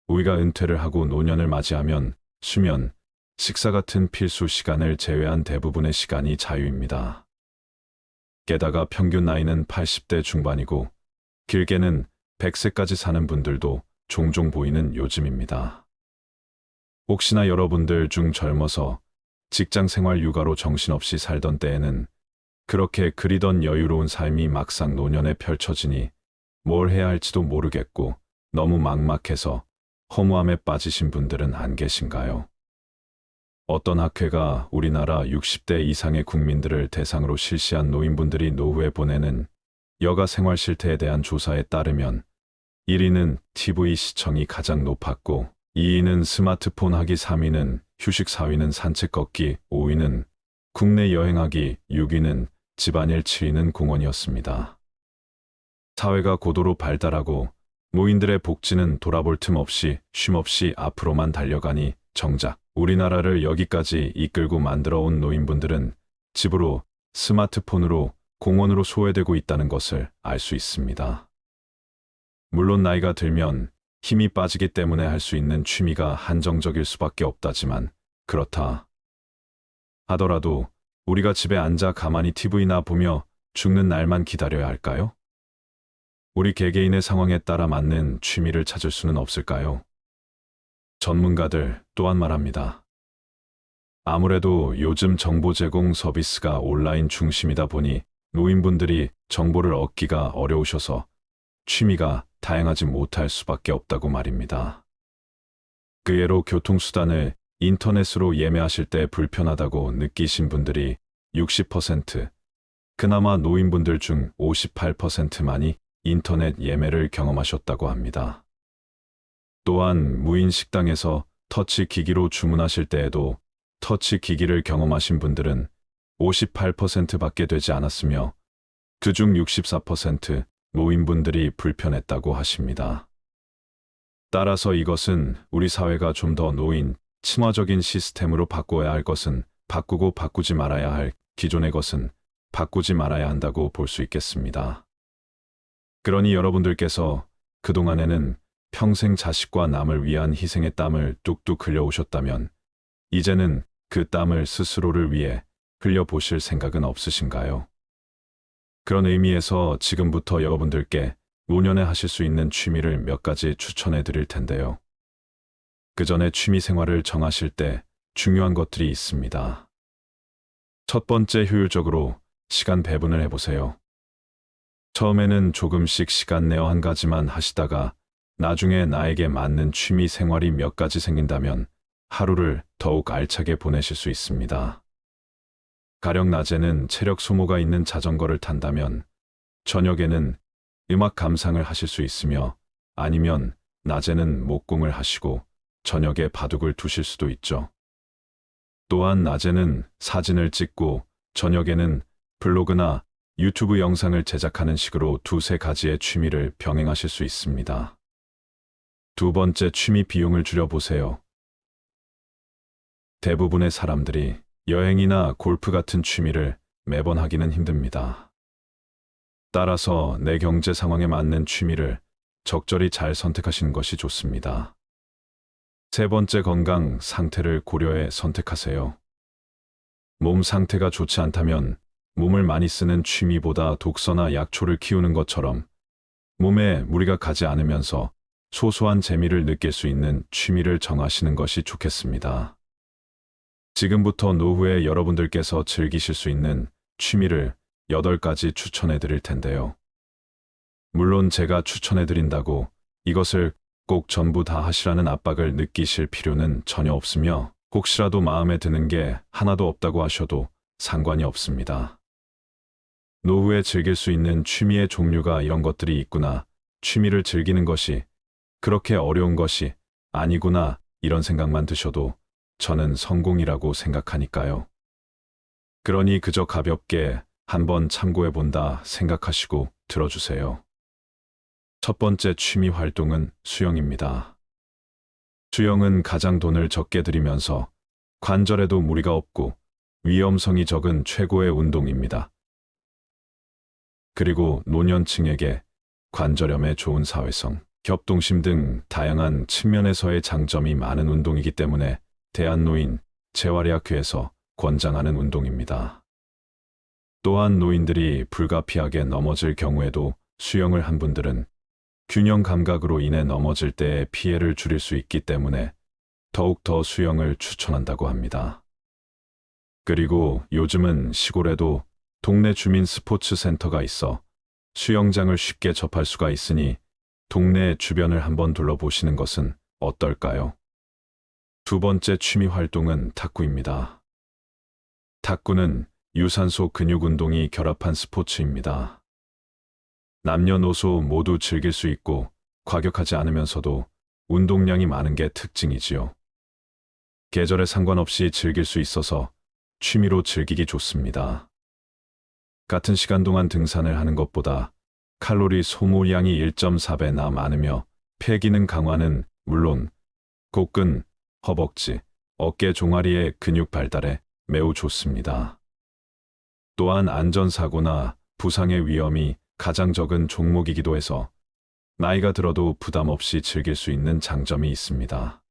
우리가 은퇴를 하고 노년을 맞이하면 수면, 식사 같은 필수 시간을 제외한 대부분의 시간이 자유입니다. 게다가 평균 나이는 80대 중반이고 길게는 100세까지 사는 분들도 종종 보이는 요즘입니다. 혹시나 여러분들 중 젊어서 직장 생활 육아로 정신없이 살던 때에는 그렇게 그리던 여유로운 삶이 막상 노년에 펼쳐지니 뭘 해야 할지도 모르겠고 너무 막막해서 허무함에 빠지신 분들은 안 계신가요? 어떤 학회가 우리나라 60대 이상의 국민들을 대상으로 실시한 노인분들이 노후에 보내는 여가 생활 실태에 대한 조사에 따르면 1위는 TV 시청이 가장 높았고 2위는 스마트폰 하기, 3위는 휴식, 4위는 산책 걷기, 5위는 국내 여행하기, 6위는 집안일, 7위는 공원이었습니다. 사회가 고도로 발달하고 노인들의 복지는 돌아볼 틈 없이 쉼없이 앞으로만 달려가니 정작 우리나라를 여기까지 이끌고 만들어 온 노인분들은 집으로, 스마트폰으로, 공원으로 소외되고 있다는 것을 알 수 있습니다. 물론 나이가 들면 힘이 빠지기 때문에 할 수 있는 취미가 한정적일 수밖에 없다지만 그렇다 하더라도 우리가 집에 앉아 가만히 TV나 보며 죽는 날만 기다려야 할까요? 우리 개개인의 상황에 따라 맞는 취미를 찾을 수는 없을까요? 전문가들 또한 말합니다. 아무래도 요즘 정보 제공 서비스가 온라인 중심이다 보니 노인분들이 정보를 얻기가 어려우셔서 취미가 다양하지 못할 수밖에 없다고 말입니다. 그 예로 교통수단을 인터넷으로 예매하실 때 불편하다고 느끼신 분들이 60%, 그나마 노인분들 중 58%만이 인터넷 예매를 경험하셨다고 합니다. 또한 무인 식당에서 터치 기기로 주문하실 때에도 터치 기기를 경험하신 분들은 58%밖에 되지 않았으며 그중 64% 노인분들이 불편했다고 하십니다. 따라서 이것은 우리 사회가 좀 더 노인 친화적인 시스템으로 바꿔야 할 것은 바꾸고 바꾸지 말아야 할 기존의 것은 바꾸지 말아야 한다고 볼 수 있겠습니다. 그러니 여러분들께서 그동안에는 평생 자식과 남을 위한 희생의 땀을 뚝뚝 흘려오셨다면 이제는 그 땀을 스스로를 위해 흘려보실 생각은 없으신가요? 그런 의미에서 지금부터 여러분들께 노년에 하실 수 있는 취미를 몇 가지 추천해 드릴 텐데요. 그 전에 취미 생활을 정하실 때 중요한 것들이 있습니다. 첫 번째, 효율적으로 시간 배분을 해보세요. 처음에는 조금씩 시간 내어 한 가지만 하시다가 나중에 나에게 맞는 취미 생활이 몇 가지 생긴다면 하루를 더욱 알차게 보내실 수 있습니다. 가령 낮에는 체력 소모가 있는 자전거를 탄다면 저녁에는 음악 감상을 하실 수 있으며 아니면 낮에는 목공을 하시고 저녁에 바둑을 두실 수도 있죠. 또한 낮에는 사진을 찍고 저녁에는 블로그나 유튜브 영상을 제작하는 식으로 두세 가지의 취미를 병행하실 수 있습니다. 두 번째, 취미 비용을 줄여보세요. 대부분의 사람들이 여행이나 골프 같은 취미를 매번 하기는 힘듭니다. 따라서 내 경제 상황에 맞는 취미를 적절히 잘 선택하시는 것이 좋습니다. 세 번째, 건강 상태를 고려해 선택하세요. 몸 상태가 좋지 않다면 몸을 많이 쓰는 취미보다 독서나 약초를 키우는 것처럼 몸에 무리가 가지 않으면서 소소한 재미를 느낄 수 있는 취미를 정하시는 것이 좋겠습니다. 지금부터 노후에 여러분들께서 즐기실 수 있는 취미를 8가지 추천해 드릴 텐데요. 물론 제가 추천해 드린다고 이것을 꼭 전부 다 하시라는 압박을 느끼실 필요는 전혀 없으며 혹시라도 마음에 드는 게 하나도 없다고 하셔도 상관이 없습니다. 노후에 즐길 수 있는 취미의 종류가 이런 것들이 있구나, 취미를 즐기는 것이 그렇게 어려운 것이 아니구나, 이런 생각만 드셔도 저는 성공이라고 생각하니까요. 그러니 그저 가볍게 한번 참고해 본다 생각하시고 들어주세요. 첫 번째 취미 활동은 수영입니다. 수영은 가장 돈을 적게 들이면서 관절에도 무리가 없고 위험성이 적은 최고의 운동입니다. 그리고 노년층에게 관절염에 좋은 사회성, 협동심 등 다양한 측면에서의 장점이 많은 운동이기 때문에 대한노인 재활의학회에서 권장하는 운동입니다. 또한 노인들이 불가피하게 넘어질 경우에도 수영을 한 분들은 균형 감각으로 인해 넘어질 때의 피해를 줄일 수 있기 때문에 더욱더 수영을 추천한다고 합니다. 그리고 요즘은 시골에도 동네 주민 스포츠 센터가 있어 수영장을 쉽게 접할 수가 있으니 동네 주변을 한번 둘러보시는 것은 어떨까요? 두 번째 취미 활동은 탁구입니다. 탁구는 유산소 근육 운동이 결합한 스포츠입니다. 남녀노소 모두 즐길 수 있고 과격하지 않으면서도 운동량이 많은 게 특징이지요. 계절에 상관없이 즐길 수 있어서 취미로 즐기기 좋습니다. 같은 시간 동안 등산을 하는 것보다 칼로리 소모량이 1.4배나 많으며 폐기능 강화는 물론 복근, 허벅지, 어깨 종아리의 근육 발달에 매우 좋습니다. 또한 안전사고나 부상의 위험이 가장 적은 종목이기도 해서 나이가 들어도 부담 없이 즐길 수 있는 장점이 있습니다.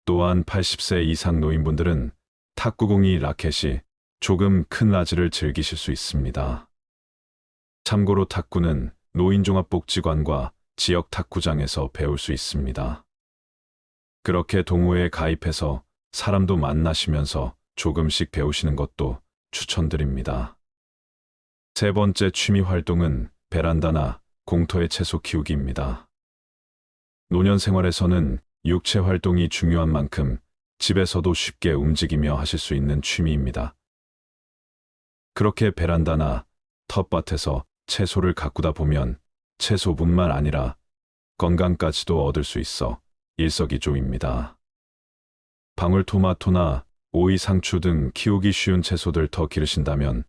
또한 80세 이상 노인분들은 탁구공이 라켓이 조금 큰 라지를 즐기실 수 있습니다. 참고로 탁구는 노인종합복지관과 지역 탁구장에서 배울 수 있습니다. 그렇게 동호회에 가입해서 사람도 만나시면서 조금씩 배우시는 것도 추천드립니다. 세 번째 취미 활동은 베란다나 공터의 채소 키우기입니다. 노년 생활에서는 육체 활동이 중요한 만큼 집에서도 쉽게 움직이며 하실 수 있는 취미입니다. 그렇게 베란다나 텃밭에서 채소를 가꾸다 보면 채소뿐만 아니라 건강까지도 얻을 수 있어 일석이조입니다. 방울토마토나 오이, 상추 등 키우기 쉬운 채소들 더 기르신다면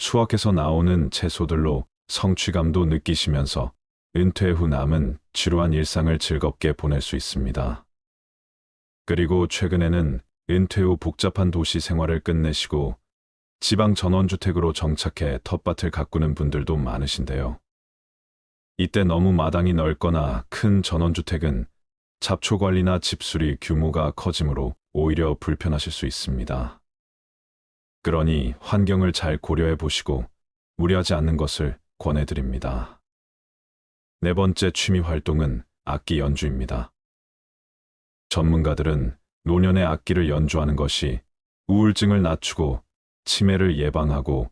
수확해서 나오는 채소들로 성취감도 느끼시면서 은퇴 후 남은 지루한 일상을 즐겁게 보낼 수 있습니다. 그리고 최근에는 은퇴 후 복잡한 도시 생활을 끝내시고 지방 전원주택으로 정착해 텃밭을 가꾸는 분들도 많으신데요. 이때 너무 마당이 넓거나 큰 전원주택은 잡초 관리나 집수리 규모가 커지므로 오히려 불편하실 수 있습니다. 그러니 환경을 잘 고려해 보시고 무리하지 않는 것을 권해드립니다. 네 번째 취미 활동은 악기 연주입니다. 전문가들은 노년에 악기를 연주하는 것이 우울증을 낮추고 치매를 예방하고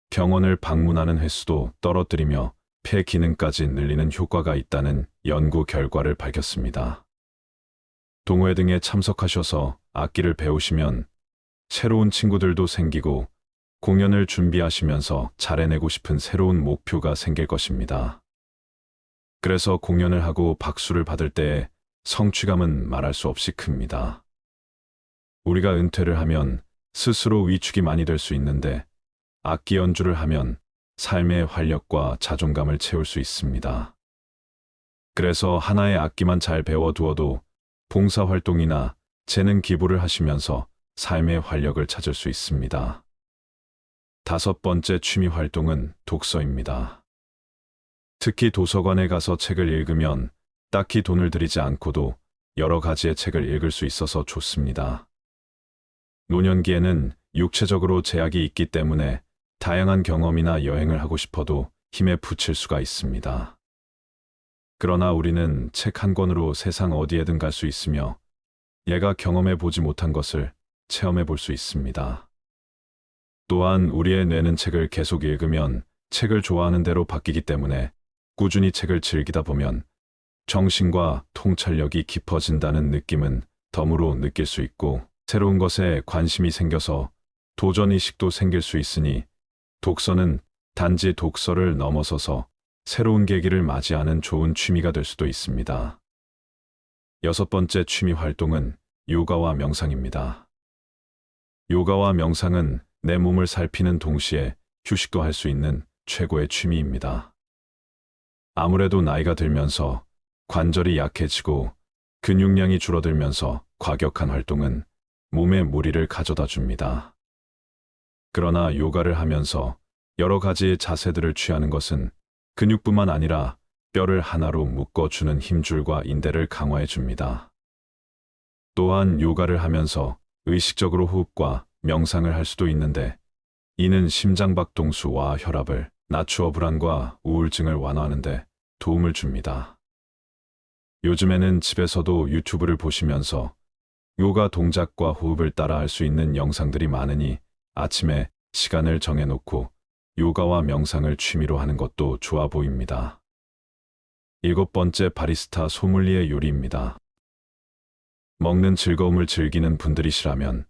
병원을 방문하는 횟수도 떨어뜨리며 폐 기능까지 늘리는 효과가 있다는 연구 결과를 밝혔습니다. 동호회 등에 참석하셔서 악기를 배우시면 새로운 친구들도 생기고 공연을 준비하시면서 잘해내고 싶은 새로운 목표가 생길 것입니다. 그래서 공연을 하고 박수를 받을 때의 성취감은 말할 수 없이 큽니다. 우리가 은퇴를 하면 스스로 위축이 많이 될 수 있는데 악기 연주를 하면 삶의 활력과 자존감을 채울 수 있습니다. 그래서 하나의 악기만 잘 배워두어도 봉사활동이나 재능 기부를 하시면서 삶의 활력을 찾을 수 있습니다. 다섯 번째 취미 활동은 독서입니다. 특히 도서관에 가서 책을 읽으면 딱히 돈을 들이지 않고도 여러 가지의 책을 읽을 수 있어서 좋습니다. 노년기에는 육체적으로 제약이 있기 때문에 다양한 경험이나 여행을 하고 싶어도 힘에 부칠 수가 있습니다. 그러나 우리는 책 한 권으로 세상 어디에든 갈 수 있으며 얘가 경험해 보지 못한 것을 체험해 볼 수 있습니다. 또한 우리의 뇌는 책을 계속 읽으면 책을 좋아하는 대로 바뀌기 때문에 꾸준히 책을 즐기다 보면 정신과 통찰력이 깊어진다는 느낌은 덤으로 느낄 수 있고 새로운 것에 관심이 생겨서 도전의식도 생길 수 있으니 독서는 단지 독서를 넘어서서 새로운 계기를 맞이하는 좋은 취미가 될 수도 있습니다. 여섯 번째 취미 활동은 요가와 명상입니다. 요가와 명상은 내 몸을 살피는 동시에 휴식도 할 수 있는 최고의 취미입니다. 아무래도 나이가 들면서 관절이 약해지고 근육량이 줄어들면서 과격한 활동은 몸에 무리를 가져다 줍니다. 그러나 요가를 하면서 여러 가지의 자세들을 취하는 것은 근육뿐만 아니라 뼈를 하나로 묶어주는 힘줄과 인대를 강화해 줍니다. 또한 요가를 하면서 의식적으로 호흡과 명상을 할 수도 있는데 이는 심장박동수와 혈압을 낮추어 불안과 우울증을 완화하는 데 도움을 줍니다. 요즘에는 집에서도 유튜브를 보시면서 요가 동작과 호흡을 따라 할 수 있는 영상들이 많으니 아침에 시간을 정해놓고 요가와 명상을 취미로 하는 것도 좋아 보입니다. 일곱 번째 바리스타 소믈리에 요리입니다. 먹는 즐거움을 즐기는 분들이시라면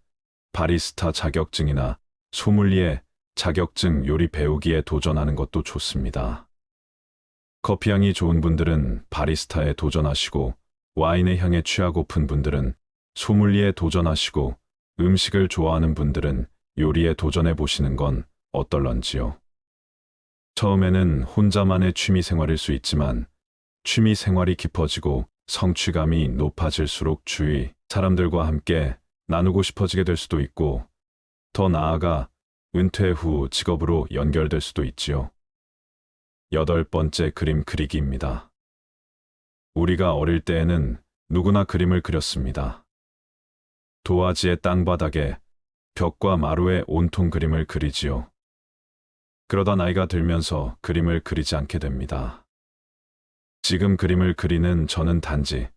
바리스타 자격증이나 소믈리에 자격증 요리 배우기에 도전하는 것도 좋습니다. 커피향이 좋은 분들은 바리스타에 도전하시고 와인의 향에 취하고픈 분들은 소믈리에 도전하시고 음식을 좋아하는 분들은 요리에 도전해 보시는 건 어떨런지요. 처음에는 혼자만의 취미 생활일 수 있지만 취미 생활이 깊어지고 성취감이 높아질수록 주위 사람들과 함께 나누고 싶어지게 될 수도 있고 더 나아가 은퇴 후 직업으로 연결될 수도 있지요. 여덟 번째 그림 그리기입니다. 우리가 어릴 때에는 누구나 그림을 그렸습니다. 도화지의 땅바닥에 벽과 마루에 온통 그림을 그리지요. 그러다 나이가 들면서 그림을 그리지 않게 됩니다. 지금 그림을 그리는 저는 단지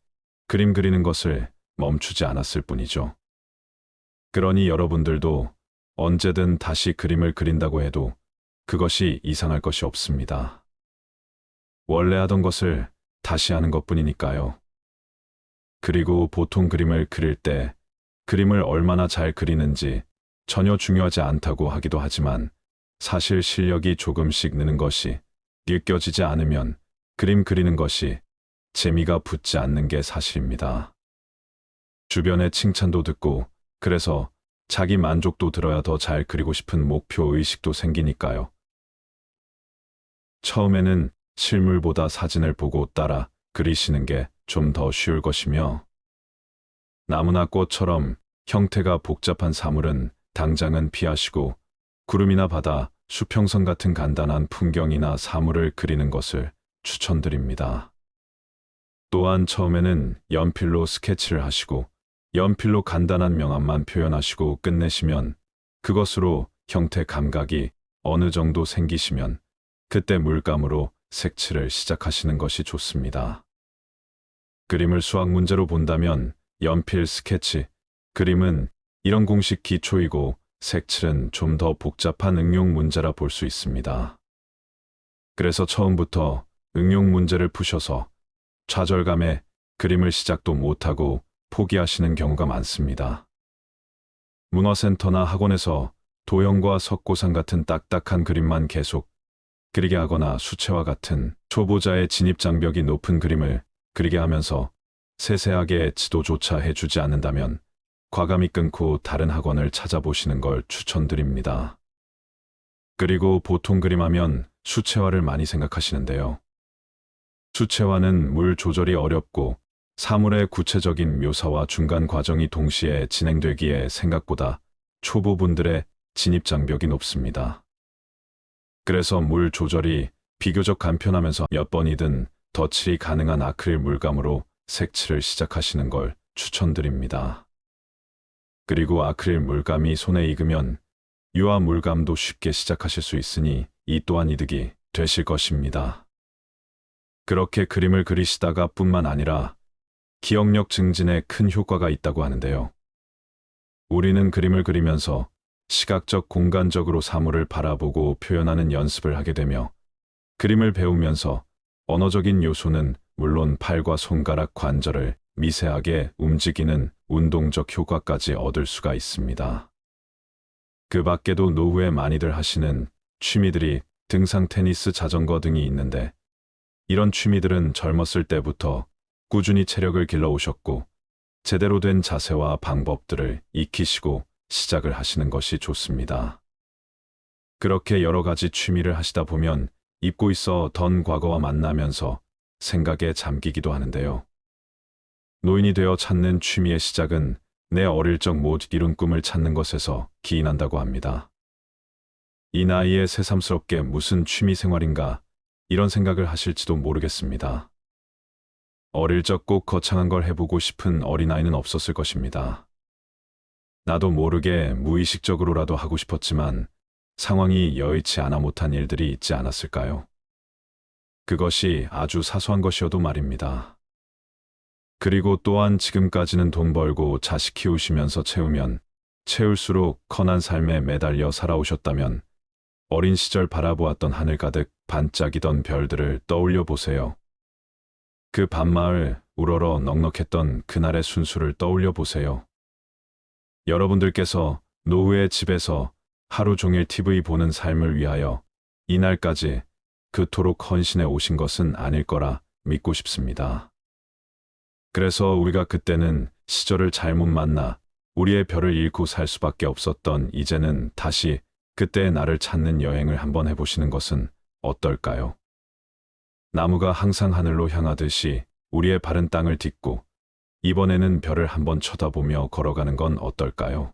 그림 그리는 것을 멈추지 않았을 뿐이죠. 그러니 여러분들도 언제든 다시 그림을 그린다고 해도 그것이 이상할 것이 없습니다. 원래 하던 것을 다시 하는 것뿐이니까요. 그리고 보통 그림을 그릴 때 그림을 얼마나 잘 그리는지 전혀 중요하지 않다고 하기도 하지만 사실 실력이 조금씩 느는 것이 느껴지지 않으면 그림 그리는 것이 재미가 붙지 않는 게 사실입니다. 주변의 칭찬도 듣고 그래서 자기 만족도 들어야 더 잘 그리고 싶은 목표 의식도 생기니까요. 처음에는 실물보다 사진을 보고 따라 그리시는 게 좀 더 쉬울 것이며 나무나 꽃처럼 형태가 복잡한 사물은 당장은 피하시고 구름이나 바다, 수평선 같은 간단한 풍경이나 사물을 그리는 것을 추천드립니다. 또한 처음에는 연필로 스케치를 하시고 연필로 간단한 명암만 표현하시고 끝내시면 그것으로 형태 감각이 어느 정도 생기시면 그때 물감으로 색칠을 시작하시는 것이 좋습니다. 그림을 수학 문제로 본다면 연필 스케치, 그림은 이런 공식 기초이고 색칠은 좀 더 복잡한 응용 문제라 볼 수 있습니다. 그래서 처음부터 응용 문제를 푸셔서 좌절감에 그림을 시작도 못하고 포기하시는 경우가 많습니다. 문화센터나 학원에서 도형과 석고상 같은 딱딱한 그림만 계속 그리게 하거나 수채화 같은 초보자의 진입장벽이 높은 그림을 그리게 하면서 세세하게 지도조차 해주지 않는다면 과감히 끊고 다른 학원을 찾아보시는 걸 추천드립니다. 그리고 보통 그림하면 수채화를 많이 생각하시는데요. 수채화는 물 조절이 어렵고 사물의 구체적인 묘사와 중간 과정이 동시에 진행되기에 생각보다 초보분들의 진입장벽이 높습니다. 그래서 물 조절이 비교적 간편하면서 몇 번이든 덧칠이 가능한 아크릴 물감으로 색칠을 시작하시는 걸 추천드립니다. 그리고 아크릴 물감이 손에 익으면 유화 물감도 쉽게 시작하실 수 있으니 이 또한 이득이 되실 것입니다. 그렇게 그림을 그리시다가 뿐만 아니라 기억력 증진에 큰 효과가 있다고 하는데요. 우리는 그림을 그리면서 시각적 공간적으로 사물을 바라보고 표현하는 연습을 하게 되며 그림을 배우면서 언어적인 요소는 물론 팔과 손가락 관절을 미세하게 움직이는 운동적 효과까지 얻을 수가 있습니다. 그 밖에도 노후에 많이들 하시는 취미들이 등산, 테니스, 자전거 등이 있는데 이런 취미들은 젊었을 때부터 꾸준히 체력을 길러 오셨고 제대로 된 자세와 방법들을 익히시고 시작을 하시는 것이 좋습니다. 그렇게 여러 가지 취미를 하시다 보면 잊고 있었던 과거와 만나면서 생각에 잠기기도 하는데요. 노인이 되어 찾는 취미의 시작은 내 어릴 적 못 이룬 꿈을 찾는 것에서 기인한다고 합니다. 이 나이에 새삼스럽게 무슨 취미 생활인가 이런 생각을 하실지도 모르겠습니다. 어릴 적 꼭 거창한 걸 해보고 싶은 어린아이는 없었을 것입니다. 나도 모르게 무의식적으로라도 하고 싶었지만 상황이 여의치 않아 못한 일들이 있지 않았을까요? 그것이 아주 사소한 것이어도 말입니다. 그리고 또한 지금까지는 돈 벌고 자식 키우시면서 채우면 채울수록 커난 삶에 매달려 살아오셨다면 어린 시절 바라보았던 하늘 가득 반짝이던 별들을 떠올려 보세요. 그 밤마을 우러러 넉넉했던 그날의 순수를 떠올려 보세요. 여러분들께서 노후의 집에서 하루 종일 TV 보는 삶을 위하여 이날까지 그토록 헌신해 오신 것은 아닐 거라 믿고 싶습니다. 그래서 우리가 그때는 시절을 잘못 만나 우리의 별을 잃고 살 수밖에 없었던 이제는 다시 그때의 나를 찾는 여행을 한번 해보시는 것은 어떨까요? 나무가 항상 하늘로 향하듯이 우리의 발은 땅을 딛고 이번에는 별을 한번 쳐다보며 걸어가는 건 어떨까요?